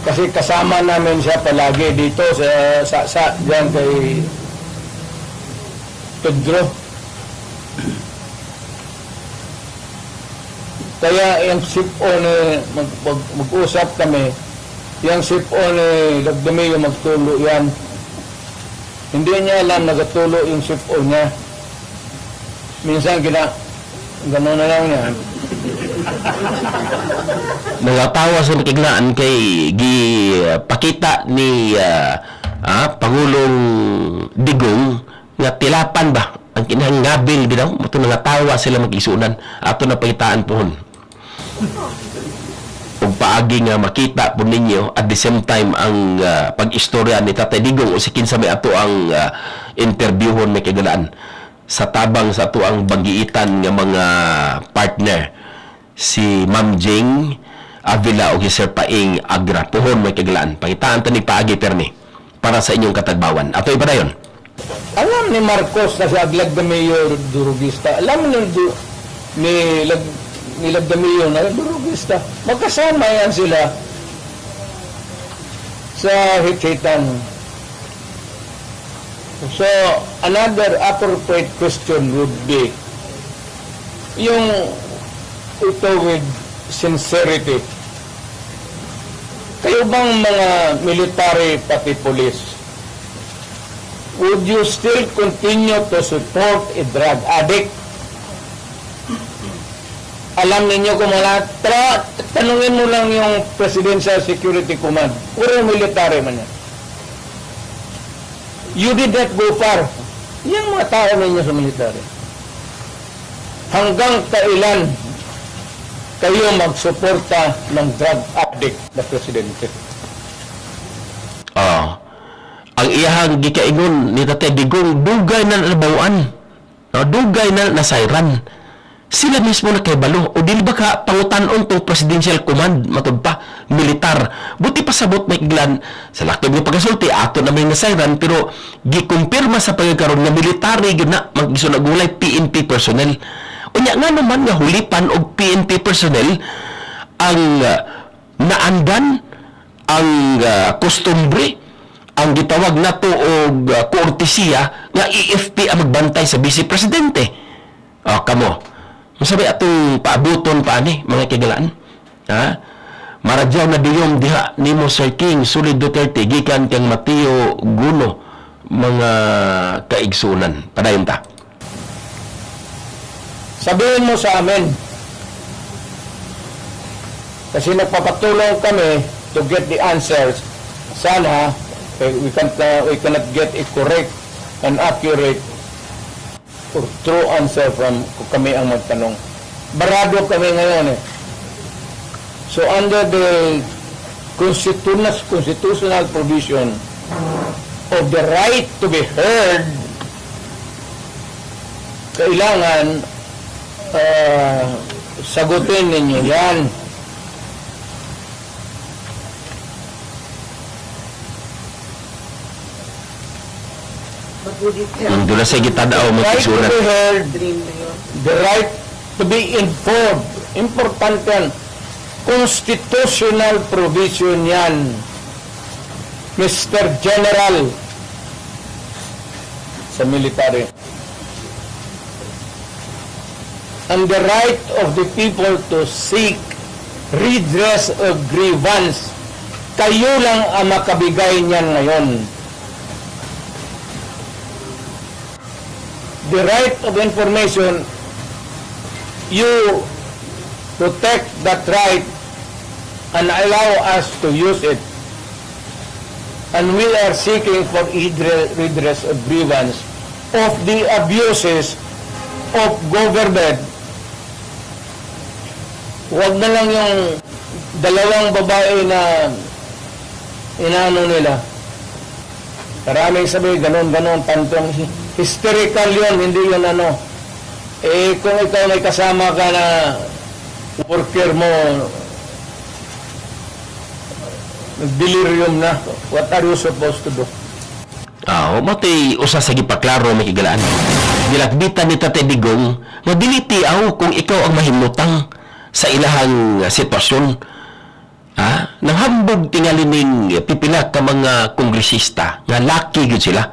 Kasi kasama namin siya palagi dito sa diyan kay Pedro. Kaya yung sip-on mag-usap kami, yung sip-on Lagdamio magtulo yan. Hindi niya alam nagatulo yung sip-on niya. Minsan gano'n na lang niya. Nagatawa sa makiglaan kay gipakita ni Pangulong Digong nga tilapan ba ang kinahanggabil bitaw moto nangatawa sila mag-isunan ato na pagitaan pohon. Ug paagi nga makita po ninyo at the same time ang pag-istorya ni Tatay Digong o si kinsa may ato ang interviewon may kigalaan sa tabang sa ato ang bagiitan nga mga partner si Ma'am Jing Avila o Sir Paing Agra pohon may kigalaan pagitaan tani paagi permi para sa inyong katagbawan ato ipadayon. Alam ni Marcos na si Lagdamio durugista. Alam ni Lagdamio na durugista. Magkasama yan sila sa hit-hitan. So, another appropriate question would be yung ito with sincerity. Kayo bang mga military pati police, would you still continue to support a drug addict? Alam ninyo kung mga tanungin mo lang yung Presidential Security Command. Puro military man yan. You did not go far. Yung mga tao ninyo sa military, hanggang kailan kayo magsuporta ng drug addict na presidente? Ang iyahang gikaingon ni Tatay Digong, dugay na nabawaan. Dugay na nasayran. Sila mismo na kay balo. O dili ba ka pangutanon tong presidential command matud pa militar. Buti pa sabot may iglan sa laktod ng pagkasulti ato na may nasayran pero gikumpirma sa pagkakaroon na military gyud na maggisunagulay PNP personnel. Unya nga naman nga hulipan og PNP personnel ang naandan ang kostumbre ang gitawag nato og koortesiya nga EFP ang magbantay sa vice presidente. Kamo. Masabi atong paabuton pa ani mga kigalaan. Maradyaw na diyong diha nimo Sir King Sulid Duterte gikan kang Mateo Guno mga kaigsunan. Padayon ta. Sabihin mo sa amin, kasi nagpapatulong kami to get the answers. Sana we cannot get a correct and accurate or true answer from kami ang magtanong. Barado kami ngayon eh. So under the constitutional provision of the right to be heard, kailangan sagutin ninyo yan. Doon na sa gitadaw Right to magkisunan. be heard, the right to be informed. Importante yan. Constitutional provision yan. Mr. General sa military. And the right of the people to seek redress of grievance. Kayo lang ang makabigay niyan ngayon. The right of information, you protect that right and allow us to use it. And we are seeking for redress of grievance of the abuses of government. Huwag na lang yung dalawang babae na inaano nila. Maraming sabi, ganon-ganon, tantong hysterical yun, hindi yun ano. Kung ikaw may kasama ka na worker mo, delirium na, what are you supposed to do? Matay usa sa gipaklaro may kigalaan. Gilakbitan ni Tatay Digong nga dili tiaw kung ikaw ang mahimutang sa ilahang sitwasyon. Nanghambog tingali ning pipila ka mga kongresista nga laki gyud sila.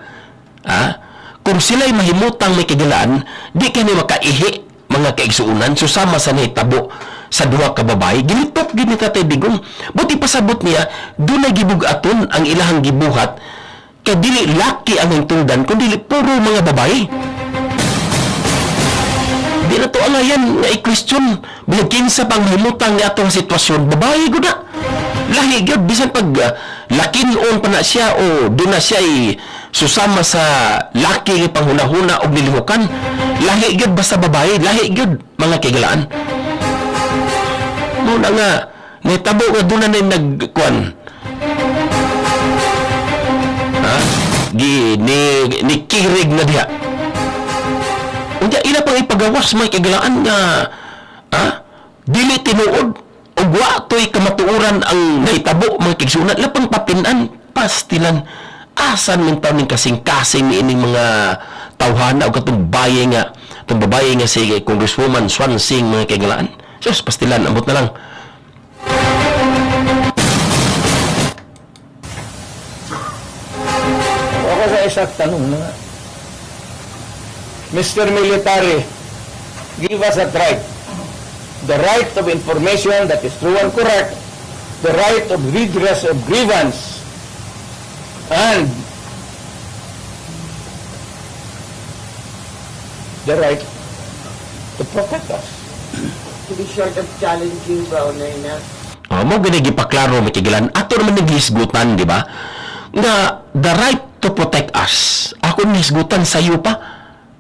Kung sila'y mahimutang may kigalaan, di kani makaihi mga kaigsuunan susama sa nahitabo sa duha ka babae. Gilipot gyud ni Tatay Digong. Buti pasabot niya dunay gibugaton ang ilahang gibuhat kay dili laki ang hingtungdan kundi puro mga babae. Di na to angayan nga i-question bilang kinsa pang himutang ni atong sitwasyon babae gud na. Lahi gyud bisan pag lakin-on pa na siya o di na siya susama sa laki nga panghuna-huna og nilihukan. Lahi gyud basta babae, lahi gyud mga kigalaan. Mo na nga nahitabo nga doon na nagkuan. Ni kirig na diha. Unya ila pang ipagawas may kigalaan nga dili tinuod ug wa toy kamatuoran ang nahitabo mga kigsunan lapang papinan pastilan asan man taw ning kasing-kasing ni ining mga tawhana o katong babaye nga si Congresswoman Swansing mga kigalaan. Sus pastilan ambot na lang. Ako sa isang tanong na nga. Mr. Military, give us that right. The right of information that is true and correct, the right of redress of grievance, and the right to protect us. To be short of challenging Browner na. Mo gani gipaklaro matigilan ato naman naghisgutan di ba nga the right to protect us. Ako nisgutan sa iyo pa.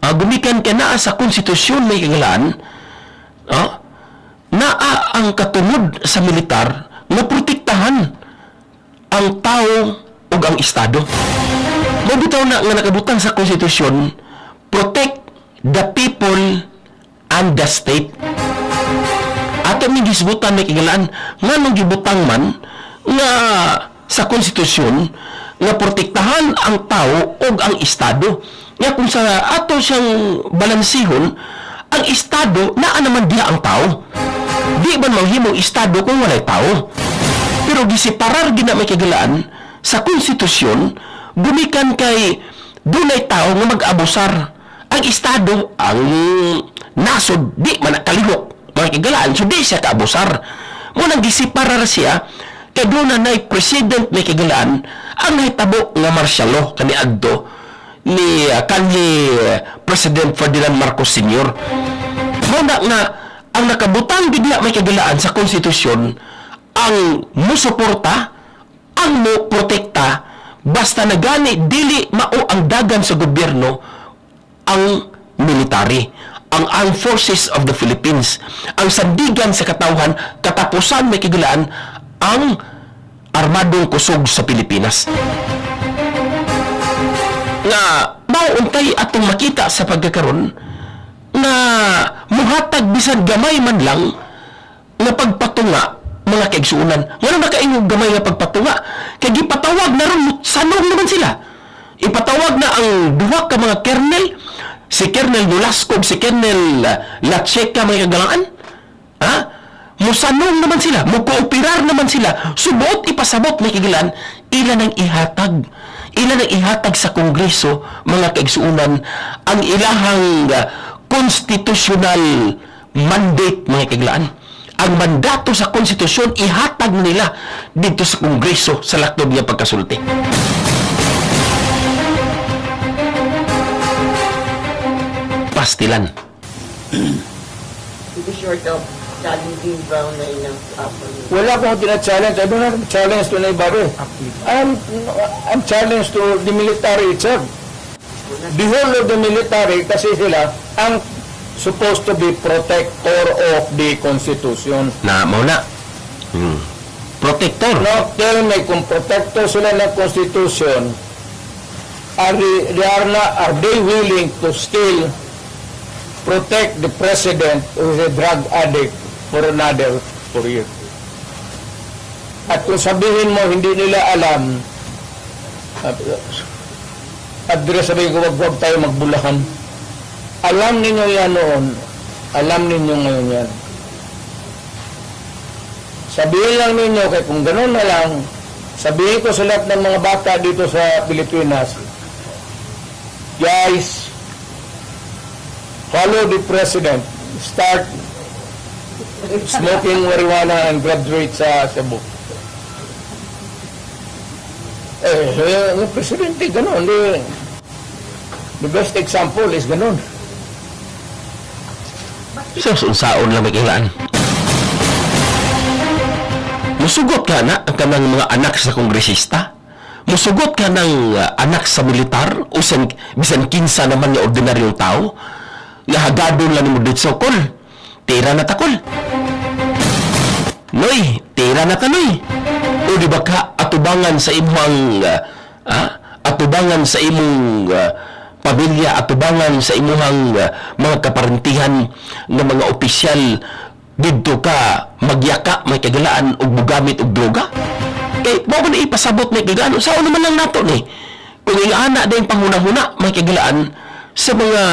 Gumikan ka na sa konstitusyon may kagalaan. Naa ang katungod sa militar na protektahan ang tao o ang estado. Mabitaw na nga nakabutang sa konstitusyon, protect the people and the state. Ato may gisbutan may kagalaan nga nung gibutang man nga sa konstitusyon nga protektahan ang tao o ang estado. Nga kung sa ato siyang balansihon, ang estado naa naman diha ang tao. Di ba manghimong estado kung walay tao? Pero gisiparar gina may kagalaan sa konstitusyon, gumikan kay dunay tao nga mag-abusar. Ang estado, ang nasod, di man nakalihok mga kagalaan, so di siya kaabusar. Munang gisiparar siya kay doon na president may kagalaan ang nahitabo nga martial law kaniadto ni kanhi President Ferdinand Marcos Sr. Muna nga ang nakabutang bigla may kagalaan sa konstitusyon ang musuporta, ang mo protekta basta na gani dili mao ang dagan sa gobyerno ang military, ang Armed Forces of the Philippines, ang sandigan sa katawhan, katapusan may kagalaan ang armadong kusog sa Pilipinas. Nga mauuntay atong makita sa pagkakaroon na muhatag bisan gamay man lang nga pagpatunga mga kaigsuunan. Nga makaingog gamay nga pagpatunga kay gipatawag na ron sanong naman sila. Ipatawag na ang duha ka mga kernel, si Kernel Nolasco, si Kernel Lacheca may kagalangan. Musanong naman sila, mukooperar naman sila, subot ipasabot may kigilan, ilan ang ihatag sa Kongreso, mga kaigsuunan, ang ilahang constitutional mandate, mga kigilan. Ang mandato sa konstitusyon, ihatag nila dito sa Kongreso sa lakdob niya pagkasulti. Pastilan. To be short of challenging Brownay ng Wala akong tina-challenge. I don't have challenge to anybody. I'm challenged to the military itself. The whole of the military, kasi sila ang supposed to be protector of the Constitution. Na, mauna. Protector. Now, tell me, kung protector sila ng Constitution, are they willing to still protect the President who is a drug addict for another 4 years? At kung sabihin mo, hindi nila alam, address sabihin ko, wag tayo magbulahan. Alam ninyo yan noon, alam ninyo ngayon yan. Sabihin lang ninyo, kaya kung gano'n na lang, sabihin ko sa lahat ng mga bata dito sa Pilipinas, guys, follow the President, start smoking marijuana and graduate sa Cebu. Ang Presidente, gano'n. The best example is gano'n. So, unsaon lang may kailangan. Musugot ka na ang kanang mga anak sa kongresista. Musugot ka ng anak sa militar o bisan kinsa naman nga ordinaryong tao nga hagadon lang mo dito sa kol. Tira na takol. Noy, tira na tanoy. O di ba ka atubangan sa imong atubangan sa imong pamilya, atubangan sa imong mga kaparentihan ng mga opisyal dito ka magyaka may kagalaan o bugamit og droga? Kay mo na ipasabot may kagalaan sao naman lang nato ni kung ingana din panghuna-huna may kagalaan sa mga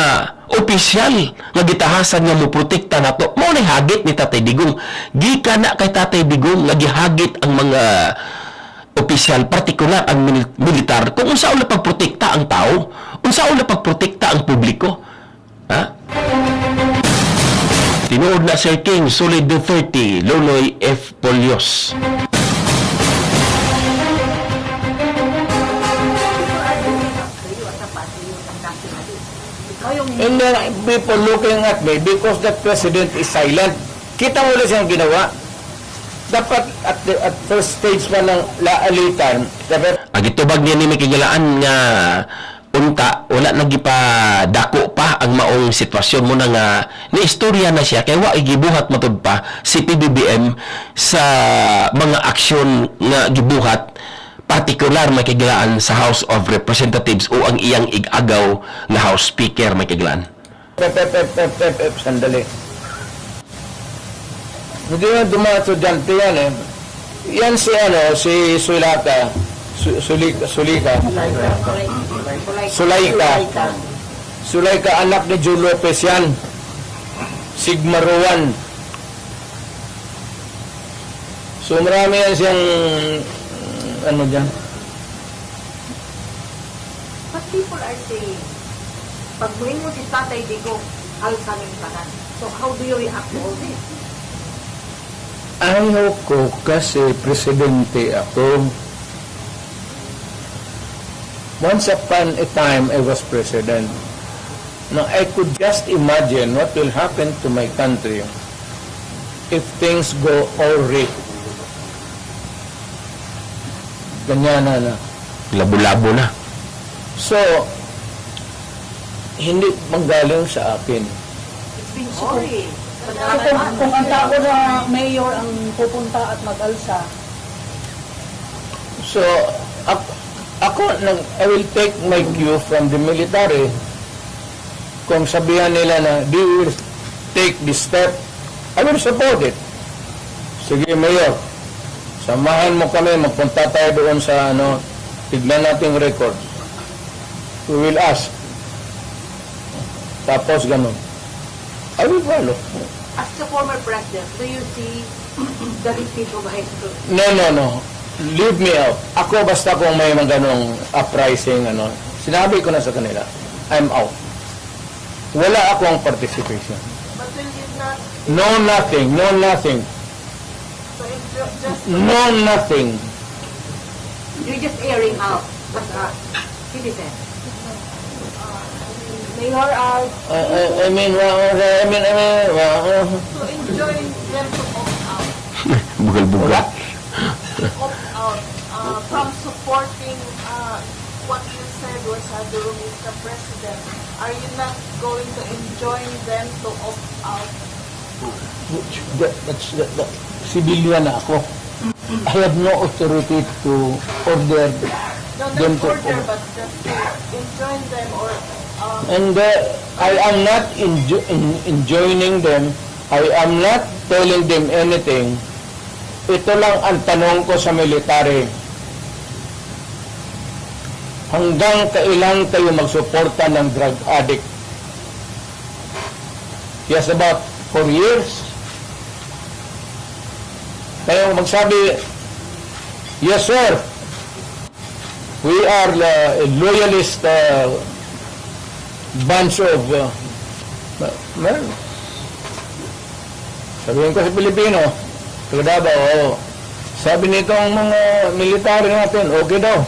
opisyal nga gitahasan nga mo protekta nato. Mao ni hagit ni Tatay Digong, gikan na kay Tatay Digong nga gihagit ang mga opisyal, partikular ang militar, kung unsaon na pagprotekta ang tao, unsaon na pagprotekta ang publiko. Tinuod na Sir King, Solid Duterte, Loloy F. Polios. And then people looking at me because the President is silent. Kita mo ulit siyang ginawa. dapat at first stage pa ng laalitan, dapat Agitubag niya ni may kigalaan nga unta, wala nagipadako pa ang maong sitwasyon mo na nga niistorya na siya, kaya wa igibuhat matud pa si PBBM sa mga aksyon nga gibuhat, partikular may kigalaan sa House of Representatives o ang iyang igagaw na House Speaker may kigalaan. sandali. Hindi na dumato dyan, yan eh. Yan si Sulika. Sulaika, anak ni Joe Lopez yan. Sigma Rowan. So marami yan siyang, dyan. But people are saying, pag muling mo si Tatay Digo, alsaming tanan. So how do you react to all this? Ayaw ko kasi presidente ako. Once upon a time, I was president. Now, I could just imagine what will happen to my country if things go awry. Ganyan na. Labo-labo na. So, hindi manggaling sa akin. It's been sorry. So kung ang tao na mayor ang pupunta at mag-alsa, So, I will take my cue from the military. Kung sabihan nila na, they will take this step, I will support it. Sige, Mayor, samahan mo kami, magpunta tayo doon sa, tignan nating record. We will ask. Tapos, ganun. I will follow. As the former president, do you see the receipt of high school? No. Leave me out. Ako basta kung may mga ganong uprising, sinabi ko na sa kanila, I'm out. Wala akong participation. But will you not, No nothing. so it's just, No nothing. you're just airing out as a citizen? Mayor, I mean, to enjoy them to opt out. Bugal-bugal. Opt out from supporting what you said was Durong is the president. Are you not going to enjoin them to opt out? Civilian na ako. I have no authority to order No, them not to order, but just to enjoin them or And I am not enjoining them. I am not telling them anything. Ito lang ang tanong ko sa military. Hanggang kailan kayo magsuporta ng drug addict? Yes, about 4 years. Kayo magsabi, yes sir, we are a loyalist bunch of sabihin ko sa Pilipino, taga Davao, sabi nitong mga military natin, okay daw.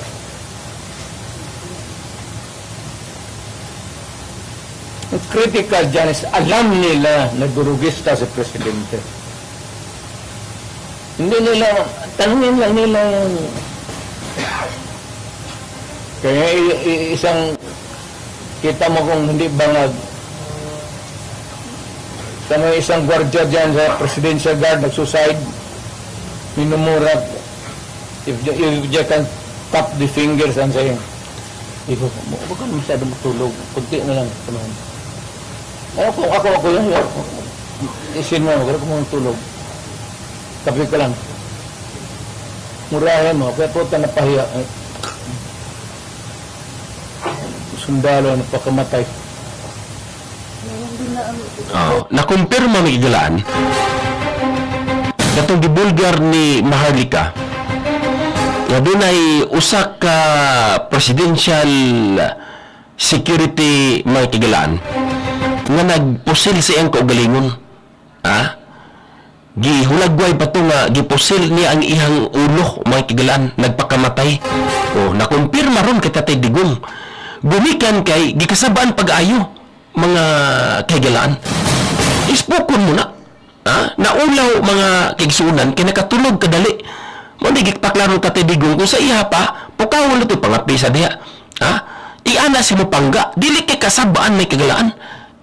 Ang critical dyan is alam nila na durugista si Presidente. Hindi nila, tanungin lang nila yung kaya isang kita mo kung hindi bangag. May isang gwardiya dyan sa Presidential Guard nagsuicide, minumurat. If you can tap the fingers and say, huwag ka masyado matulog, kunti na lang. Ako yan. Isin mo, huwag ka matulog. Kapi ka lang. Murahin mo, kaya po ka napahiya. Sundalo, napakamatay. Nakumpirma may igalaan katong gibulgar ni Maharlika nga dunay usa ka presidential security may kigalaan nga nagpusil sa iyang kaugalingon. Gihulagway pa to nga gipusil niya ang ihang ulo may kigalaan, nagpakamatay. Nakumpirma ron kay Tatay Digong. Gumikan kay gikasabaan pag-ayo mga kaigalaan. Ispokon mo na. naulaw mga kigsunan kay nakatulog kadali. Mo di gipaklaro ka tidigong kung sa iha pa pukawon to pangapi sa diha. Iana si mo pangga dili kay kasabaan may kagalaan.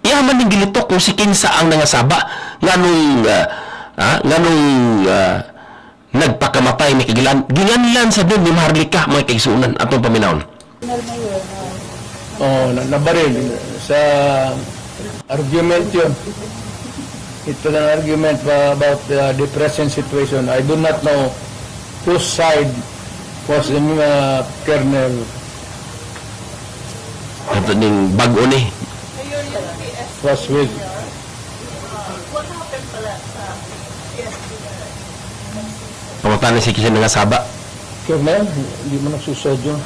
Iya man ning gilitok kung si kinsa ang nangasaba nganong nagpakamatay may kagalaan. Ginganlan sa doon ni Maharlika mga kigsunan atong paminawon. Nabaril sa argument yun. Ito ang argument about the present situation. I do not know whose side was the Colonel. Ito ning bago ni. Was with. What happened pala sa PSP? Pamatanan si kinsa nangasaba. Colonel, hindi mo nagsusod yun.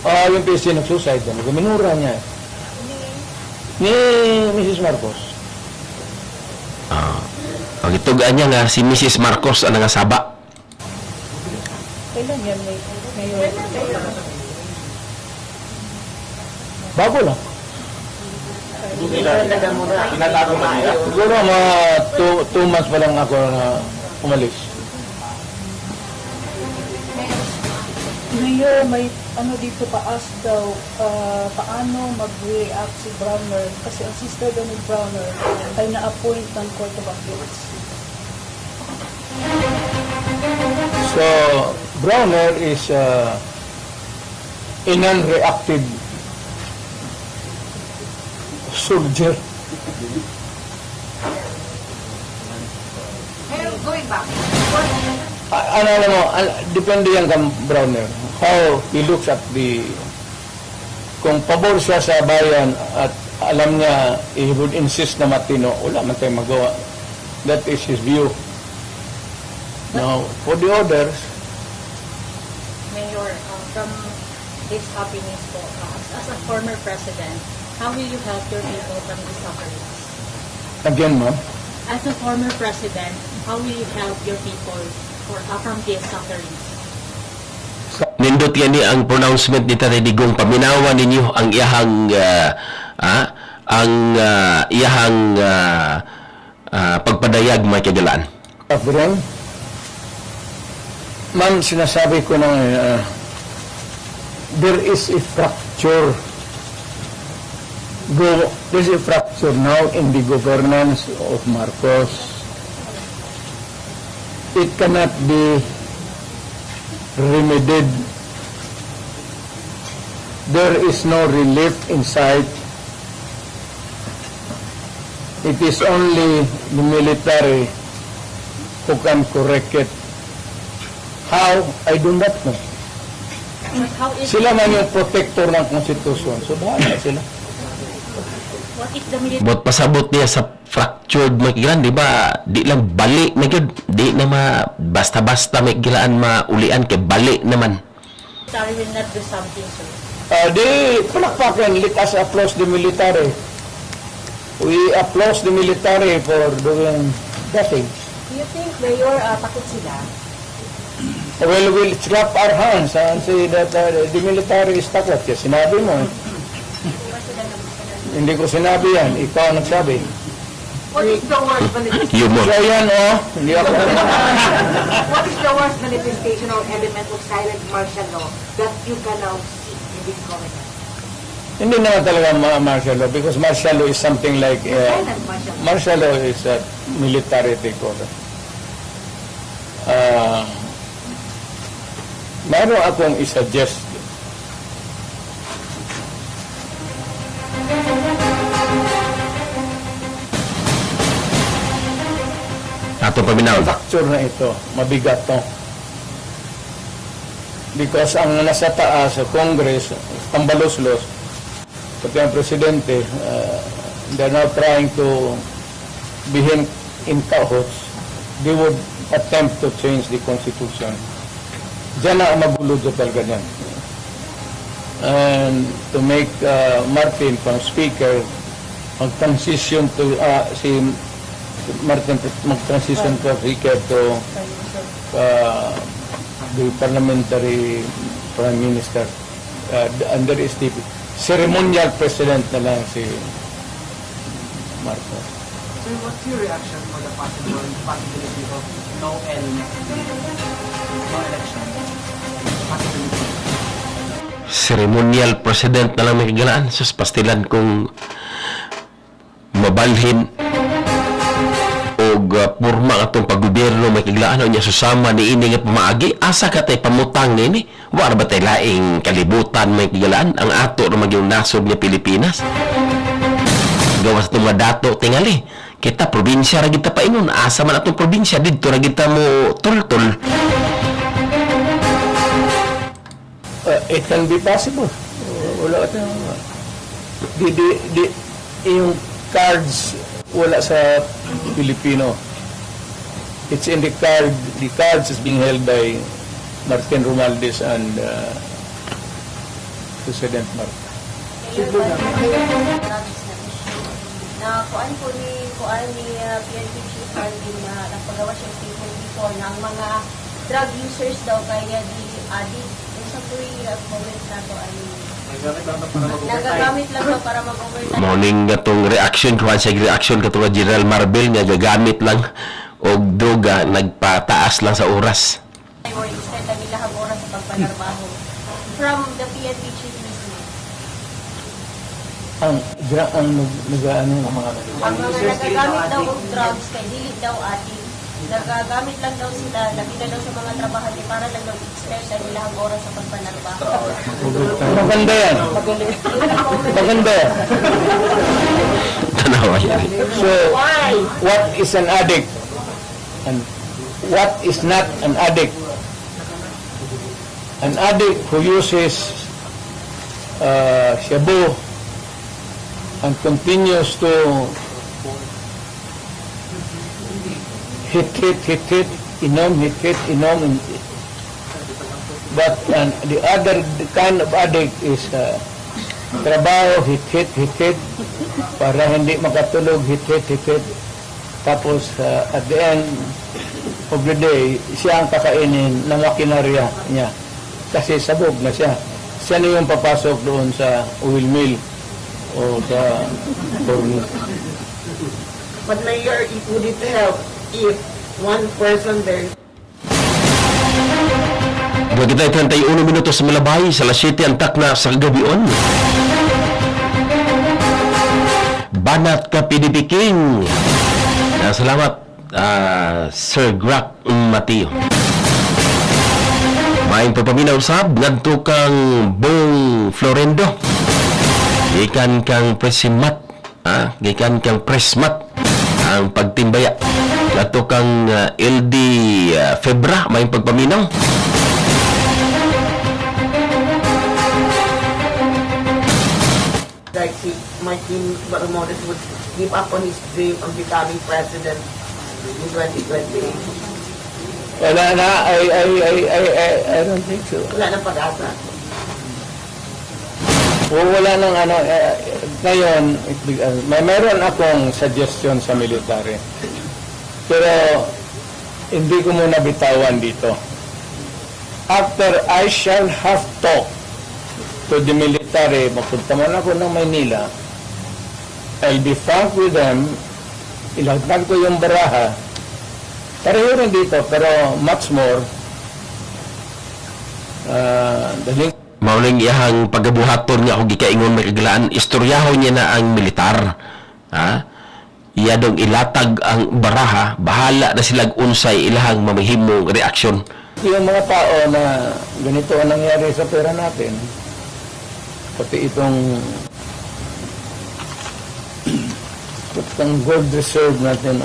Yung PC nagsuside yan. Minura niya. Ni Mrs. Marcos. Pagitugaan niya nga si Mrs. Marcos ang nangasaba. Kailan yan, Mayor? Bago lang. Siguro mga 2 months pa lang ako na umalis. Mayor, may ano dito pa-ask daw, paano mag-react si Browner kasi ang sister daw ni Browner ay na-appoint ng Court of Appeals. So, Browner is a non-reactive soldier. Going back, Alam mo, depende yan kang Browner. How he looks at kung pabor siya sa bayan at alam niya, he would insist na matino, wala man tayong magawa. That is his view. Now, for the others, Mayor, from this happiness po, as a former president, how will you help your people from the sufferings? again, ma'am, As a former president, how will you help your people from these sufferings? Nindot gani ang pronouncement ni Tatay Digong, paminawan ninyo ang iyahang pagpadayag mga kagalaan. Abron, ma'am, sinasabi ko na there is a fracture. There's a fracture now in the governance of Marcos. It cannot be remedied. There is no relief in sight. It is only the military who can correct it. How? I do not know. How is, Sila man yung protector ng konstitusyon. So, bahala sila. what if the military Bot pasabot niya sa fractured mga kagalaan, di ba? Di lang bali na yun. Di na basta-basta may kagalaan maulian kay bali naman. will not do something, sir? Di palakpakan, let us applaud the military. We applaud the military for doing nothing. do you think, Mayor, takot sila? Well, we'll clap our hands and say that the military is takot. Kasi sinabi mo. Hindi ko sinabi yan. Ikaw ang nagsabi. What is the worst Humor. So yan, hindi ako. what is the worst manifestation or element of silent martial law that you can now see in this government? Hindi naman talaga martial law because martial law is something like Silent martial law. martial law is a military takeover. Meron akong i-suggest. Ato paminaw. Fracture na ito, mabigat to. Because ang nasa taas sa Congress, tambalos-los, pati ang presidente, they're now trying to be in cahoots. They would attempt to change the Constitution. Diyan na ang magulo talaga niyan. And to make Martin from Speaker mag-transition to si Martin mag-transition to Speaker to the parliamentary prime minister. And there is the ceremonial president na lang si Marcos. Sir, what's your reaction for the possibility of no election? Possibility. Ceremonial president na lang may kagalaan. Sus, pastilan kung mabalhin o purma atong paggobyerno may kagalaan o niya susama ni ini nga pamaagi. Asa ka tayo pamutang nini? Wala ba tayo laing kalibutan may kagalaan? Ang ato na magyong nasod ng Pilipinas. Gawas itong mga dato tingali. Kita probinsya ra kita pa inon. Asa man atong probinsya dito ra kita mo tol-tol. It can be possible. Wala ito. Yung cards wala sa Pilipino. It's in the card. The cards is being held by Martin Romualdez and President Marcos. Na kuan po ni PNP Chief Arvin na nagpagawa siya statement before na ang mga drug users daw kaya di addict. Yung sa comment na to ay nagagamit lang daw para mag-overnight. Morning atong reaction kuan sa reaction katong General Marbel nga gagamit lang og droga nagpataas lang sa oras. Or instead na nilahag oras sa pagpanarbaho. From the PNP Chief mismo. Ang nagagamit daw og drugs kay dili daw ating nagagamit lang daw sila lagi na daw sa mga trabahante para lang mag-express sa nilahag oras sa pagpanarbaho. Maganda yan. Maganda yan. Tanawa yan. So, what is an addict? And what is not an addict? An addict who uses shabu and continues to hit, inom. But the other kind of addict is trabaho, hit, para hindi makatulog, hit. Tapos at the end of the day, siya ang kakainin ng makinarya niya. Kasi sabog na siya. Siya na yung papasok doon sa oil mill o sa corn. But Mayor, it would it help if one person there Dua kita 31 minutos malabay sa alas 7 antak na sa gabion. Banat ka PDP King. Salamat Sir Grac Mateo. Maing pagpaminaw sab ngadto kang Bong Florendo. Gikan kang Presimat, gikan kang Presmat ang pagtimbaya. Ngadto kang LD Febra maing pagpaminaw. like Martin Romualdez would give up on his dream of becoming president in 2028? Wala na, I don't think so. Wala nang pag-asa. Wala nang ngayon, mayroon akong suggestion sa military. Pero, hindi ko muna bitawan dito. After I shall have talked to the military, mapunta man ako ng Maynila, I'll be frank with them, ilagdag ko yung baraha, pareho rin dito, pero much more, daling Mauling iyahang pagabuhaton nga ako gikaingon may kagalaan, istoryahon niya na ang militar. Iya dong ilatag ang baraha, bahala na silag unsay ilahang mamahimong reaksyon. yung mga tao na ganito ang nangyari sa pera natin, pati itong gold reserve natin,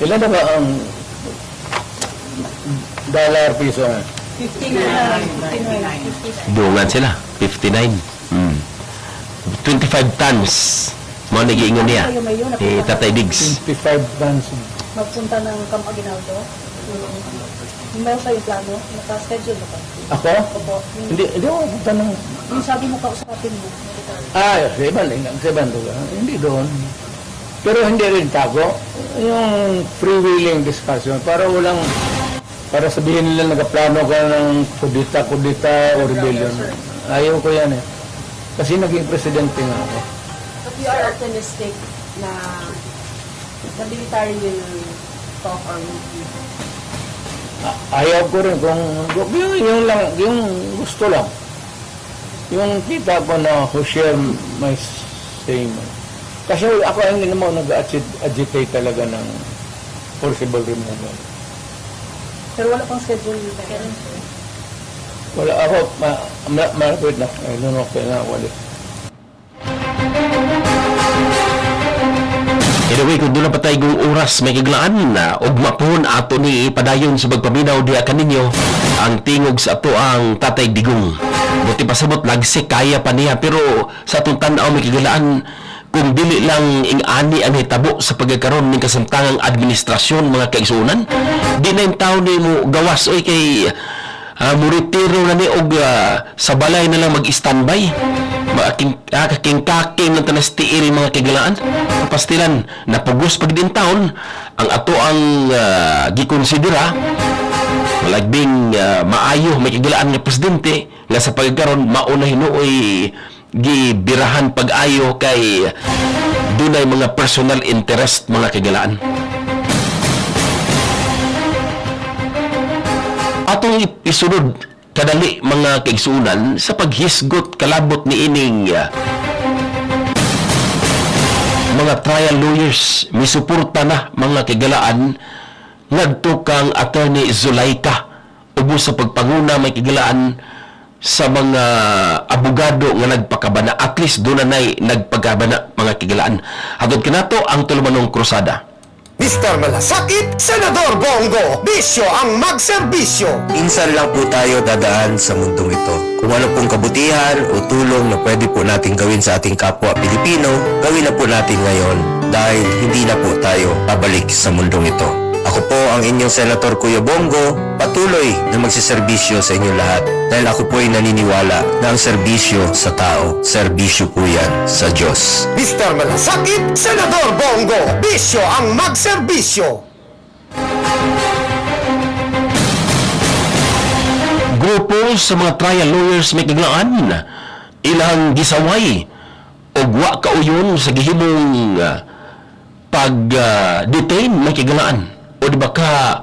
ilan na ba ang dollar piso? 59. Bungan sila, 59. 25 tons. Mga nag-iingon niya. Tatay Diggs. 25 tons. Magpunta ng Camp Aguinaldo. Meron tayong plano, naka-schedule na pa. Ako? Opo. Hindi ako punta ng... Yung sabi mo kausapin mo. sa ibang lugar. Hindi doon. Pero hindi rin tago. Yung freewheeling discussion, para sabihin nila nagaplano ka ng kudita o rebellion. Ayaw ko yan eh. Kasi naging presidente nga ako. But you are optimistic na the military will talk or will give? Ayaw ko rin kung yung lang, yung gusto lang. Yung kita ko na who share my same. Kasi ako hindi naman nag-agitate talaga ng forcible removal. Pero wala pang schedule kailan? Wala ako, malapit na. I don't know kailan wala. Anyway, kung doon na patay kong oras may kiglaan na ugma pohon ato ni padayon sa pagpaminaw diya kaninyo ang tingog sa ato ang Tatay Digong. Buti pasabot lagsik kaya pa niya pero sa atong tanaw may kiglaan kung dili lang ing-ani ang hitabo sa pagkakaroon ng kasamtangang administrasyon mga kaigsunan, di na yung tao ni mo gawas oy kay muritiro na ni og sa balay na lang mag-standby. Kaking-kaking ng tanas tiil mga kigalaan. Pastilan, napugos pag din taon, ang ato ang gikonsidera malagbing maayo may kigalaan nga presidente nga sa pagkaroon mauna hinuoy gibirahan pag-ayo kay dunay mga personal interest mga kigalaan. Atong isunod kadali mga kaigsunan sa paghisgot kalabot ni ining mga trial lawyers misuporta na mga kigalaan ngadto kang Attorney Zulaika ubos sa pagpanguna may kigalaan sa mga abogado nga nagpakabana at least doon na nagpagabana mga kigalaan. Hatod kanato ang tulumanong krusada. Mr. Malasakit, Senador Bongo, bisyo ang magserbisyo. Minsan lang po tayo dadaan sa mundong ito. Kung ano pong kabutihan o tulong na pwede po natin gawin sa ating kapwa Pilipino, gawin na po natin ngayon dahil hindi na po tayo pabalik sa mundong ito. Ako po ang inyong Senator Kuya Bongo, patuloy na magsiservisyo sa inyong lahat dahil ako po ay naniniwala na ang serbisyo sa tao, serbisyo po yan sa Diyos. Mr. Malasakit, Senador Bongo, bisyo ang magserbisyo. Grupo sa mga trial lawyers may kiglaan ilang gisaway o wa kauyon sa gihimong pag-detain may kiglaan o di ba ka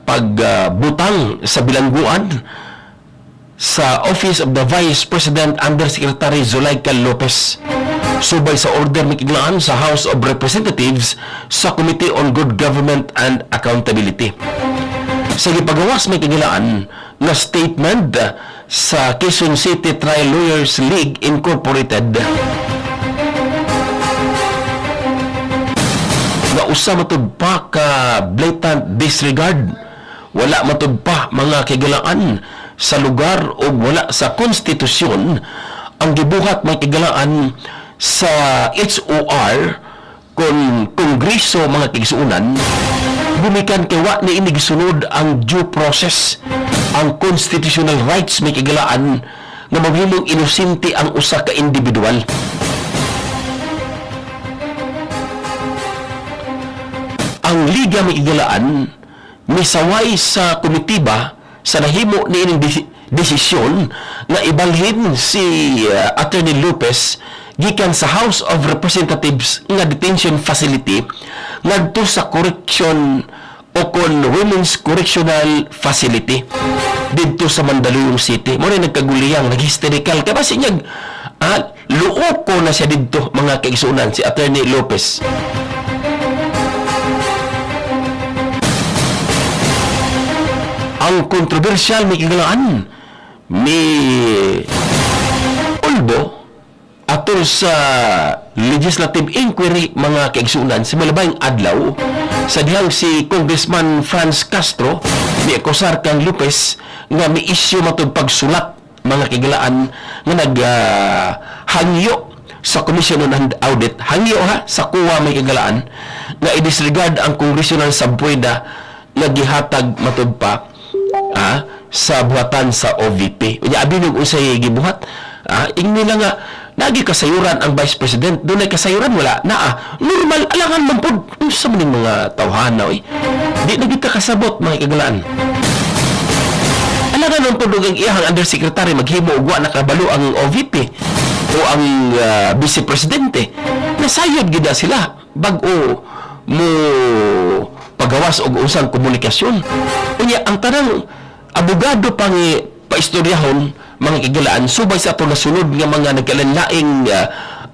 pagbutang sa bilangguan sa Office of the Vice President Undersecretary Zulaika Lopez subay sa order may kiglaan sa House of Representatives sa Committee on Good Government and Accountability. Sa gipagawas may kiglaan na statement sa Quezon City Trial Lawyers League Incorporated nga usa matud pa ka blatant disregard, wala matud pa mga kigalaan sa lugar o wala sa konstitusyon ang gibuhat may kigalaan sa HOR kung kongreso mga kigsuunan gumikan kay wa ni ini gisunod ang due process, ang constitutional rights may kigalaan nga maghimong inosente ang usa ka individual. Ang liga may kigalaan misaway sa komitiba sa nahimo ni ining desisyon nga ibalhin si Attorney Lopez gikan sa House of Representatives nga detention facility ngadto sa correction o kon Women's Correctional Facility didto sa Mandaluyong City. Mo rin nagkaguliyang, nag-hysterical kaya basi niya luo ko na siya didto mga kaigsunan si Attorney Lopez. Ang kontrobersyal may kigalaan ni Ulbo atol sa legislative inquiry mga kaigsunan sa malabayng adlaw sa dihang si Congressman Franz Castro ni akusar kang Lopez nga may issue matud pagsulat mga kigalaan nga naghangyo sa Commission on Audit, hangyo sa kuwa may kigalaan nga i-disregard ang congressional subpoena nga gihatag matud pa sa buhatan sa OVP. Unya abinog usay gibuhat, ingni lang nga nagi kasayuran ang Vice President, doon ay kasayuran wala na normal alangan man pod sa maning mga tawhana oy. Di na kita kasabot mga kagalaan. Alangan man pod ang iyang Undersecretary maghimo og wa nakabalo ang OVP o ang Vice Presidente. nasayod gid na sila bag-o mo pagawas og usang komunikasyon. Unya ang tanang abogado pang paistoryahon mga kigalaan subay sa ato nasunod nga mga nagkalanlaing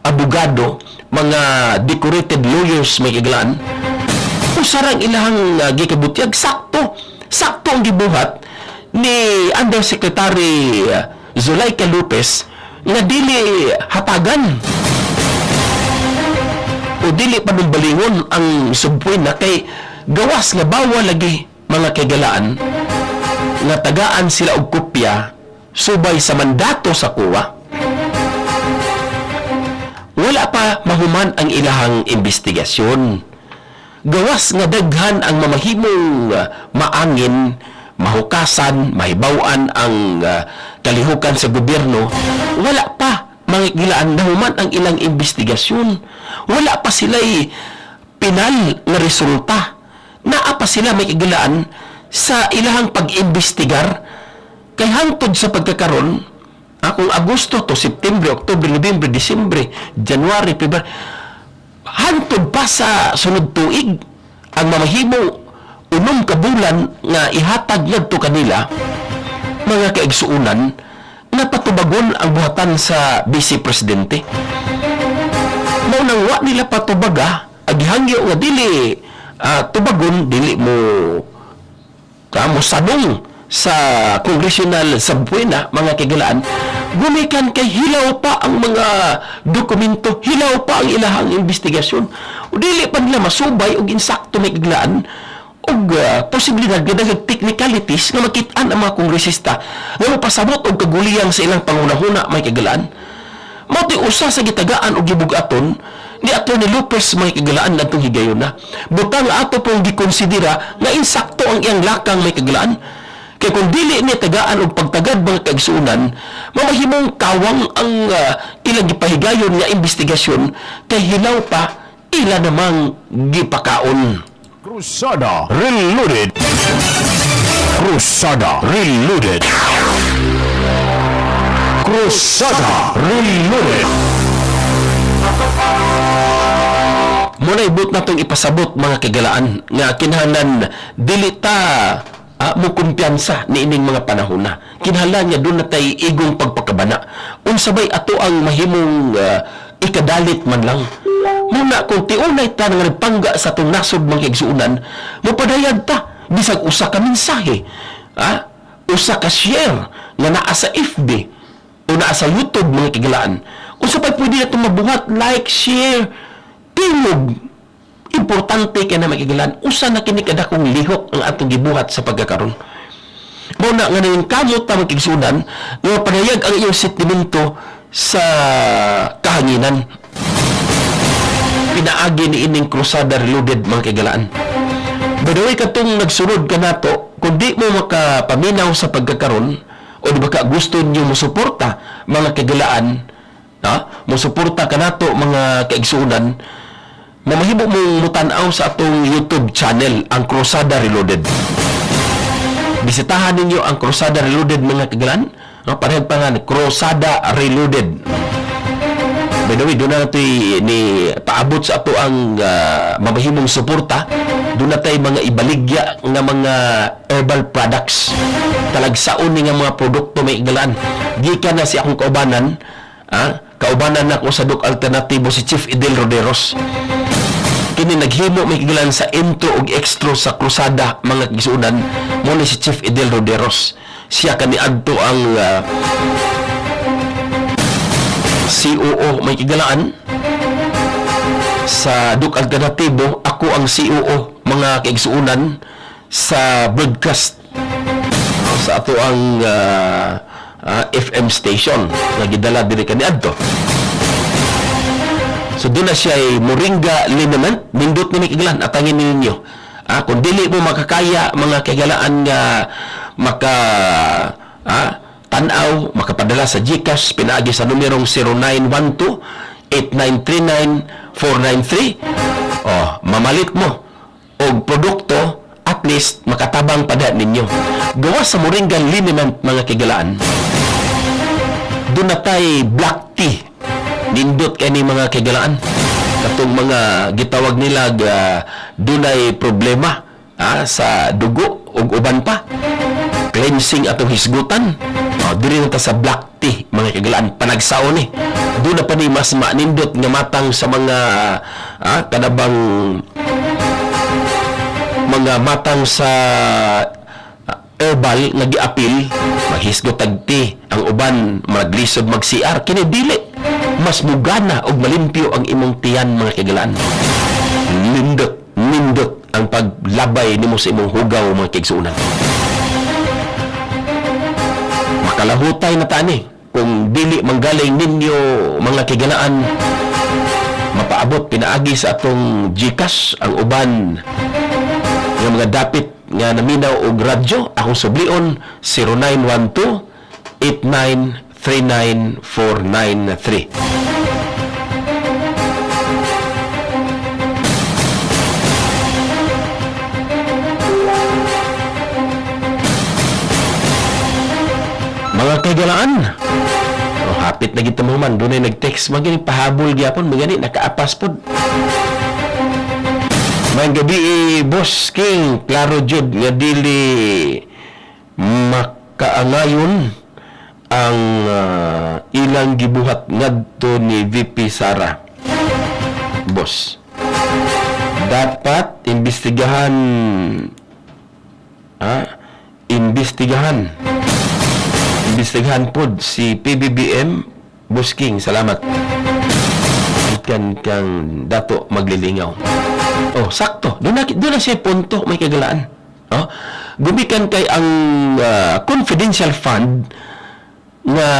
abogado, mga decorated lawyers mga kigalaan, usarang ilahang gikabutyag sakto ang gibuhat ni Undersecretary Zulayka Lopez nga dili hatagan o dili panumbalingon ang subpoy na kay gawas nga bawal lagi mga kagalaan nga tagaan sila og kopya subay sa mandato sa kuwa. Wala pa mahuman ang ilahang investigasyon. Gawas nga daghan ang mamahimong maangin, mahukasan, mahibawan ang kalihukan sa gobyerno. Wala pa mga gilaan nahuman ang ilang investigasyon. Wala pa sila'y pinal na resulta. Naa pa sila may kagilaan sa ilahang pag-imbestigar kay hangtod sa pagkakaroon kung Agosto to September, Oktubre, Nobyembre, Disyembre, January, February, hangtod pa sa sunod tuig ang mamahimo unom ka bulan nga ihatag ngadto kanila mga kaigsuunan na patubagon ang buhatan sa Vice Presidente. Mao nang wa nila patubaga agihangyo nga dili tubagon, dili mo sadong sa congressional subpoena mga kigalaan, gumikan kay hilaw pa ang mga dokumento, hilaw pa ang ilahang investigasyon, o dili pa nila masubay og insakto may kigalaan og posibilidad nga daghang technicalities nga makit-an ang mga kongresista nga mapasabot og kaguliyang sa ilang pangunahuna may kigalaan. Mao ti usa sa gitagaan og gibugaton ni Atty. Lopez may kigalaan ngadtong higayon na. Butang ato pong gikonsidera nga insakto ang iyang lakang may kigalaan. Kaya kung dili ni tagaan og pagtagad mga kaigsuunan, mamahimong kawang ang ilang gipahigayon nga investigasyon kay hilaw pa ila namang gipakaon. Cruzada Reloaded. Cruzada Reloaded. Cruzada Reloaded. Muna ibut na itong ipasabot mga kagalaan nga kinahanglan dili ta mo kumpiyansa ni ining mga panahon na. Kinahanglan nga doon na tay igong pagpakabana. Unsabay ato ang mahimong ikadalit man lang. Muna kung tiunay ta nga nagpangga sa itong nasod mga kaigsuunan, mapadayag ta bisag usa ka mensahe. Usa ka share nga naa sa FB o naa sa YouTube mga kagalaan. Unsabay pwede na itong mabuhat, like, share, tingog. Importante kay na makigalan usa na kini kadakong lihok ang atong gibuhat sa pagkakaron. Mao na nga ning kamot ta magigsunan nga panayag ang iyong sentimento sa kahanginan. Pinaagi ni ining Cruzada Reloaded mga kagalaan. By the way, katong nagsunod ka nato, kung di mo makapaminaw sa pagkakaron o di ba ka gusto niyo mosuporta mga kagalaan, mosuporta ka nato mga kaigsunan, mamahimo mong mutanaw sa atong YouTube channel, ang Cruzada Reloaded. Bisitahan ninyo ang Cruzada Reloaded mga kagalan. Parehag pa nga, Cruzada Reloaded. By the way, doon na ni paabot sa ato ang mamahimong suporta. Doon na tayo mga ibaligya ng mga herbal products. Talagsaon ni nga mga produkto may igalan. Gikan na si akong kaubanan, kaubanan na ko sa Duk Alternatibo si Chief Idel Roderos. Kini naghimo may kigalan sa intro ug extra sa Cruzada mga kigsuunan mo ni si Chief Idel Roderos. Siya kaniadto ang COO may kigalaan sa Duk Alternatibo. Ako ang COO mga kigsuunan sa broadcast sa ato ang FM station nga gidala diri kaniadto. So doon na siya ay moringa liniment, nindot ni Mikigalan, atangin ninyo. Kung dili mo makakaya mga kagalaan nga tanaw, makapadala sa GCash, pinaagi sa numerong 0912-8939-493. Mamalit mo og produkto, at least makatabang pada ninyo. Gawa sa moringa liniment mga kagalaan. Doon na tayo black tea. Nindot kay ni mga kagalaan. katong mga gitawag nila dunay problema sa dugo ug uban pa. Cleansing atong hisgutan. Diri na ta sa black tea, mga kagalaan, panagsaon ni. Doon na pa ni mas manindot nga matang sa mga kanabang mga matang sa herbal nga giapil, maghisgot tag tea. Ang uban maglisod mag-CR, kini dili mas mugana og malimpyo ang imong tiyan, mga kagalaan. Nindot ang paglabay nimo sa imong hugaw, mga kaigsuunan. Makalahutay na tani kung dili manggaling ninyo, mga kiganaan, mapaabot pinaagi sa atong GCash ang uban nga mga dapit nga naminaw og radyo. Akong sublion 0912-8939-493. Mga kagalaan, hapit na kita mo man, doon ay nag-text, magiging pahabol gyapon, magani, nakaapas po. Mayang gabi, Boss King, klaro jud nga dili makaangayon ang ilang gibuhat ngadto ni VP Sara. Boss, dapat imbestigahan pod si PBBM. Boss King, salamat. Ikan kang dato maglilingaw. Sakto. Doon na siya punto, may kagalaan. Gumikan kay ang confidential fund nga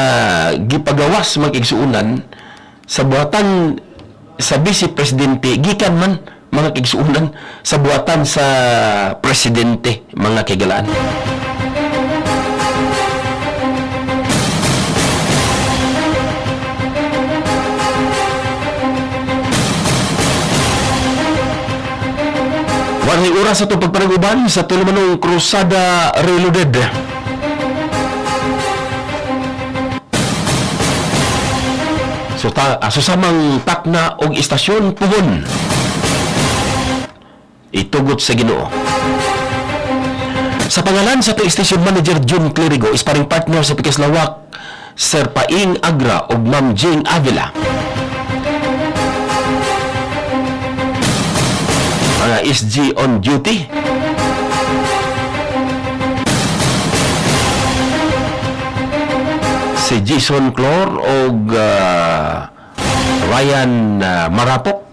gipagawas mag-igsuunan sa buhatan sa Vice Presidente, gikan man, mga kigsuunan, sa buhatan sa Presidente, mga kagalaan. Walay oras sa itong pagpanaguban sa tulumanong Krusada Reloaded. Susamang takna og istasyon puhon. Itugot sa Ginoo. Sa pangalan sa itong station manager June Clerigo, isparing partner sa Pikislawak, Sir Paing Agra o Ma'am Jing Avila. Mga SG on duty. Si Jason Clor o Ryan Marapok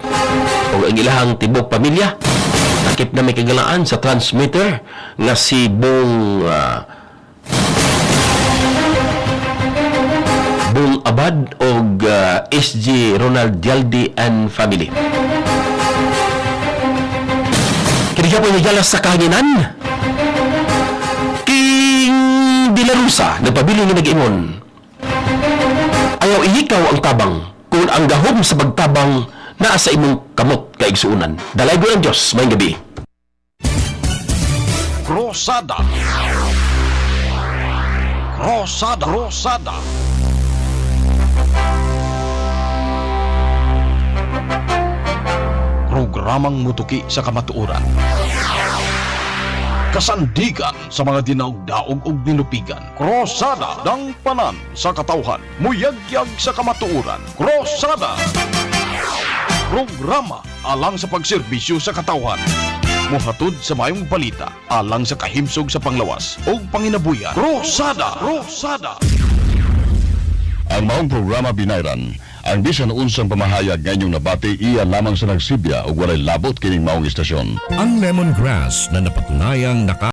o ang ilahang tibok pamilya. Nakip na may kagalaan sa transmitter nga si Bong Abad o SG Ronald Jaldi and family. Kiniga po yung galas sa kahanginan. King De La Rosa, nagpabili nga nag-imon. Ayaw ihikaw ang tabang kung ang gahom sa pagtabang naa sa imong kamot kaigsuunan. Dalay ko ang Diyos, may gabi. Krusada. Programang mutuki sa kamatuoran. Kasandigan sa mga dinaog-daog ug nilupigan. Krusada ng panan sa katawhan. Muyagyag sa kamatuoran. Krusada. Programa alang sa pagserbisyo sa katawhan. Muhatod sa mayong balita alang sa kahimsog sa panglawas ug panginabuyan. Krusada. Ang maong programa binayran, ang bisan unsang pamahayag ngayong nabati iya lamang sa nagsibya o walay labot kining maong istasyon. Ang lemongrass na napatunayang